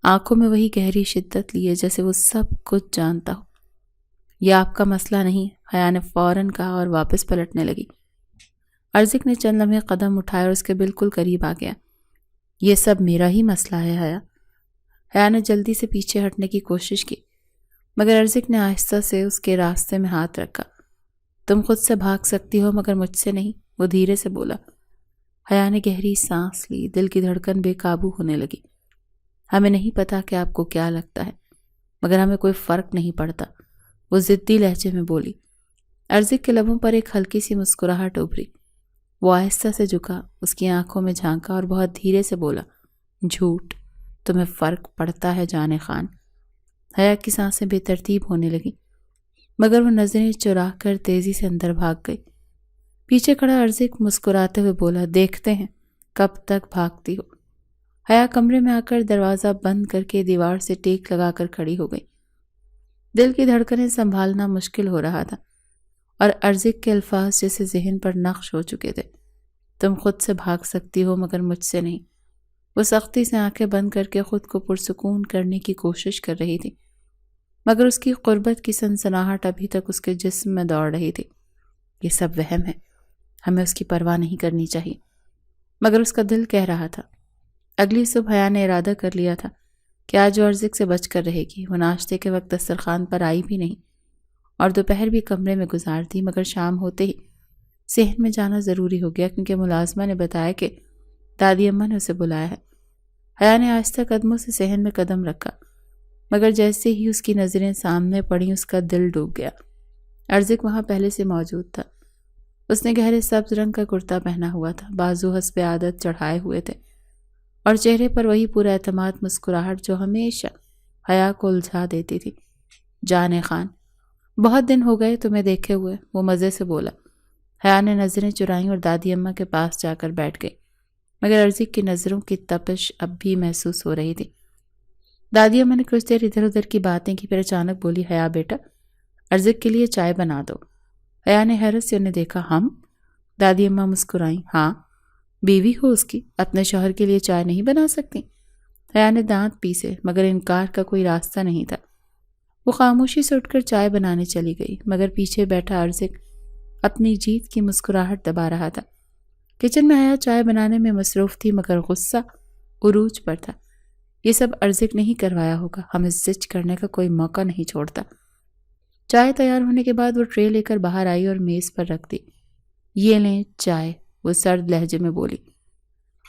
آنکھوں میں وہی گہری شدت لیے جیسے وہ سب کچھ جانتا ہو۔ یہ آپ کا مسئلہ نہیں، حیا نے فوراً کہا اور واپس پلٹنے لگی۔ ارزق نے چند لمحے قدم اٹھائے اور اس کے بالکل قریب آ گیا۔ یہ سب میرا ہی مسئلہ ہے حیا۔ حیا نے جلدی سے پیچھے ہٹنے کی کوشش کی، مگر ارزق نے آہستہ سے اس کے راستے میں ہاتھ رکھا۔ تم خود سے بھاگ سکتی ہو مگر مجھ سے نہیں، وہ دھیرے سے بولا۔ حیا نے گہری سانس لی، دل کی دھڑکن بے قابو ہونے لگی۔ ہمیں نہیں پتا کہ آپ کو کیا لگتا ہے، مگر ہمیں کوئی فرق نہیں پڑتا، وہ ضدی لہجے میں بولی۔ ارزق کے لبوں پر ایک ہلکی سی مسکراہٹ ابھری۔ وہ آہستہ سے جھکا، اس کی آنکھوں میں جھانکا اور بہت دھیرے سے بولا، جھوٹ، تمہیں فرق پڑتا ہے جانے خان۔ حیا کی سانسیں بے ترتیب ہونے لگیں، مگر وہ نظریں چرا کر تیزی سے اندر بھاگ گئی۔ پیچھے کھڑا ارزق مسکراتے ہوئے بولا، دیکھتے ہیں کب تک بھاگتی ہو۔ حیا کمرے میں آ کر دروازہ بند کر کے دیوار سے ٹیک لگا کر کھڑی ہو گئی۔ دل کی دھڑکنیں سنبھالنا مشکل ہو رہا تھا اور ارزق کے الفاظ جیسے ذہن پر نقش ہو چکے تھے۔ تم خود سے بھاگ سکتی ہو مگر مجھ سے نہیں۔ وہ سختی سے آنکھیں بند کر کے خود کو پرسکون کرنے کی کوشش کر رہی تھی، مگر اس کی قربت کی سنسناہٹ ابھی تک اس کے جسم میں دوڑ رہی تھی۔ یہ سب وہم ہے، ہمیں اس کی پرواہ نہیں کرنی چاہیے، مگر اس کا دل کہہ رہا تھا۔ اگلی صبح حیا نے ارادہ کر لیا تھا کہ آج وہ ارزق سے بچ کر رہے گی۔ وہ ناشتے کے وقت دسترخوان پر آئی بھی نہیں اور دوپہر بھی کمرے میں گزار دی، مگر شام ہوتے ہی صحن میں جانا ضروری ہو گیا کیونکہ ملازمہ نے بتایا کہ دادی اماں نے اسے بلایا ہے۔ حیا نے آہستہ قدموں سے صحن میں قدم رکھا، مگر جیسے ہی اس کی نظریں سامنے پڑیں اس کا دل ڈوب گیا۔ ارزق وہاں پہلے سے موجود تھا۔ اس نے گہرے سبز رنگ کا کرتا پہنا ہوا تھا، بازو حسب عادت چڑھائے ہوئے تھے اور چہرے پر وہی پورا اعتماد مسکراہٹ جو ہمیشہ حیا کو الجھا دیتی تھی۔ جانے خان، بہت دن ہو گئے تمہیں دیکھے ہوئے، وہ مزے سے بولا۔ حیا نے نظریں چرائیں اور دادی اماں کے پاس جا کر بیٹھ گئی، مگر ارزق کی نظروں کی تپش اب بھی محسوس ہو رہی تھی۔ دادی اماں نے کچھ دیر ادھر ادھر کی باتیں کی، پھر اچانک بولی، حیا بیٹا، ارزق کے لیے چائے بنا دو۔ حیا نے حیرت سے انہیں دیکھا۔ ہم؟ دادی اماں مسکرائیں۔ ہاں، بیوی ہو اس کی، اپنے شوہر کے لیے چائے نہیں بنا سکتی؟ حیا نے دانت پیسے، مگر انکار کا کوئی راستہ نہیں تھا۔ وہ خاموشی سے اٹھ کر چائے بنانے چلی گئی، مگر پیچھے بیٹھا ارزق اپنی جیت کی مسکراہٹ دبا رہا تھا۔ کچن میں حیا چائے بنانے میں مصروف تھی، مگر غصہ عروج پر تھا۔ یہ سب ارزق نہیں کروایا ہوگا، ہمیں زج کرنے کا کوئی موقع نہیں چھوڑتا۔ چائے تیار ہونے کے بعد وہ ٹرے لے کر باہر آئی اور میز پر رکھ دی۔ یہ لیں چائے، وہ سرد لہجے میں بولی۔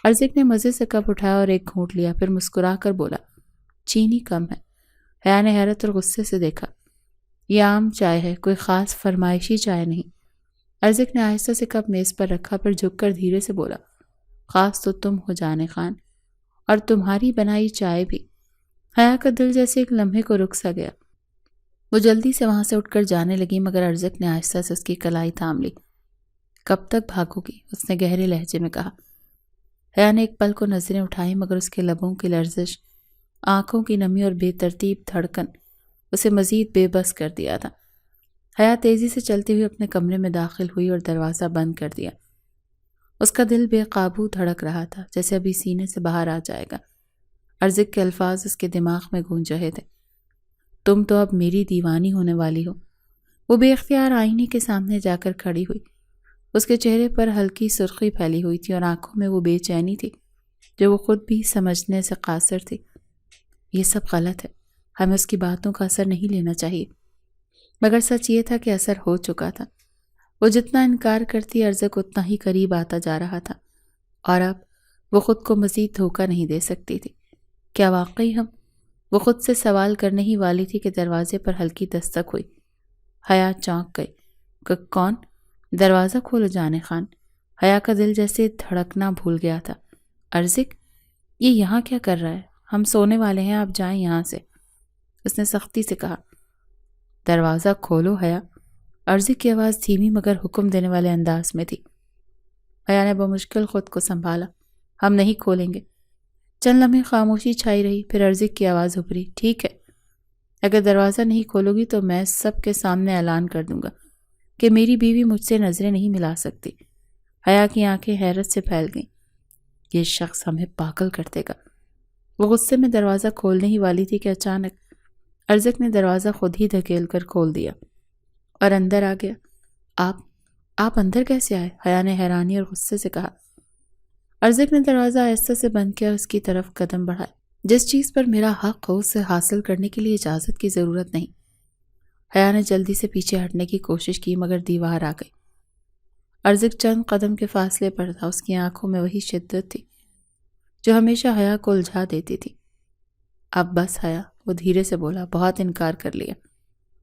ارزق نے مزے سے کپ اٹھایا اور ایک گھونٹ لیا، پھر مسکرا کر بولا، چینی کم ہے۔ حیا نے حیرت اور غصے سے دیکھا۔ یہ عام چائے ہے، کوئی خاص فرمائشی چائے نہیں۔ ارزق نے آہستہ سے کپ میز پر رکھا، پھر جھک کر دھیرے سے بولا، خاص تو تم ہو جانے خان، اور تمہاری بنائی چائے بھی۔ حیا کا دل جیسے ایک لمحے کو رک سا گیا۔ وہ جلدی سے وہاں سے اٹھ کر جانے لگی، مگر ارزق نے آہستہ سے اس کی کلائی تھام لی۔ کب تک بھاگو گی؟ اس نے گہرے لہجے میں کہا۔ حیا نے ایک پل کو نظریں اٹھائیں، مگر اس کے لبوں کی لرزش، آنکھوں کی نمی اور بے ترتیب دھڑکن اسے مزید بے بس کر دیا تھا۔ حیا تیزی سے چلتے ہوئے اپنے کمرے میں داخل ہوئی اور دروازہ بند کر دیا۔ اس کا دل بے قابو دھڑک رہا تھا، جیسے ابھی سینے سے باہر آ جائے گا۔ ارزق کے الفاظ اس کے دماغ میں گونج رہے تھے، تم تو اب میری دیوانی ہونے والی ہو۔ وہ بے اختیار آئینے کے سامنے جا کر کھڑی ہوئی۔ اس کے چہرے پر ہلکی سرخی پھیلی ہوئی تھی اور آنکھوں میں وہ بے چینی تھی جو وہ خود بھی سمجھنے سے قاصر تھی۔ یہ سب غلط ہے، ہمیں اس کی باتوں کا اثر نہیں لینا چاہیے۔ مگر سچ یہ تھا کہ اثر ہو چکا تھا۔ وہ جتنا انکار کرتی ارزق اتنا ہی قریب آتا جا رہا تھا، اور اب وہ خود کو مزید دھوکہ نہیں دے سکتی تھی۔ کیا واقعی ہم؟ وہ خود سے سوال کرنے ہی والی تھی کہ دروازے پر ہلکی دستک ہوئی۔ حیا چونک گئی۔ کون؟ دروازہ کھولو جانے خان۔ حیا کا دل جیسے دھڑکنا بھول گیا تھا۔ ارزق، یہ یہاں کیا کر رہا ہے؟ ہم سونے والے ہیں، آپ جائیں یہاں سے، اس نے سختی سے کہا۔ دروازہ کھولو حیا۔ ارزق کی آواز دھیمی مگر حکم دینے والے انداز میں تھی۔ حیا نے بمشکل خود کو سنبھالا۔ ہم نہیں کھولیں گے۔ چند لمحے خاموشی چھائی رہی، پھر ارزق کی آواز ابھری۔ ٹھیک ہے، اگر دروازہ نہیں کھولو گی تو میں سب کے سامنے اعلان کر دوں گا کہ میری بیوی مجھ سے نظریں نہیں ملا سکتی۔ حیا کی آنکھیں حیرت سے پھیل گئیں۔ یہ شخص ہمیں پاگل کر دے گا۔ وہ غصے میں دروازہ کھولنے ہی والی تھی کہ اچانک ارزق نے دروازہ خود ہی دھکیل کر کھول دیا اور اندر آ گیا۔ آپ اندر کیسے آئے؟ حیا نے حیرانی اور غصے سے کہا۔ ارزق نے دروازہ آہستہ سے بند کیا اور اس کی طرف قدم بڑھائے۔ جس چیز پر میرا حق ہو اسے حاصل کرنے کے لیے اجازت کی ضرورت نہیں۔ حیا نے جلدی سے پیچھے ہٹنے کی کوشش کی مگر دیوار آ گئی۔ ارزق چند قدم کے فاصلے پر تھا، اس کی آنکھوں میں وہی شدت تھی جو ہمیشہ حیا کو الجھا دیتی تھی۔ اب بس حیا، وہ دھیرے سے بولا، بہت انکار کر لیا،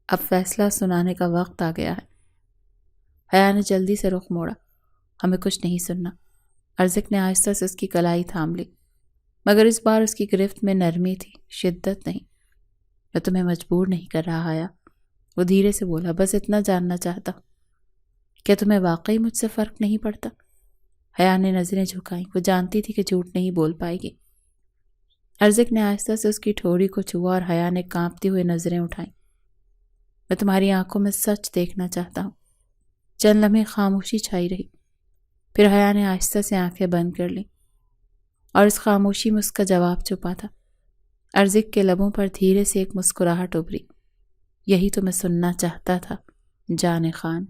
اب فیصلہ سنانے کا وقت آ گیا ہے۔ حیا نے جلدی سے رخ موڑا۔ ہمیں کچھ نہیں سننا۔ ارزق نے آہستہ سے اس کی کلائی تھام لی، مگر اس بار اس کی گرفت میں نرمی تھی، شدت نہیں۔ میں تمہیں مجبور نہیں کر رہا حیا، وہ دھیرے سے بولا، بس اتنا جاننا چاہتا ہوں، کیا تمہیں واقعی مجھ سے فرق نہیں پڑتا؟ حیا نے نظریں جھکائیں، وہ جانتی تھی کہ جھوٹ نہیں بول پائے گی۔ ارزق نے آہستہ سے اس کی ٹھوڑی کو چھوا اور حیا نے کانپتی ہوئے نظریں اٹھائیں۔ میں تمہاری آنکھوں میں سچ دیکھنا چاہتا ہوں۔ چند لمحے خاموشی چھائی رہی، پھر حیا نے آہستہ سے آنکھیں بند کر لیں اور اس خاموشی میں اس کا جواب چھپا تھا۔ ارزق کے لبوں پر دھیرے سے ایک مسکراہٹ ابھری۔ یہی تو میں سننا چاہتا تھا جان خان۔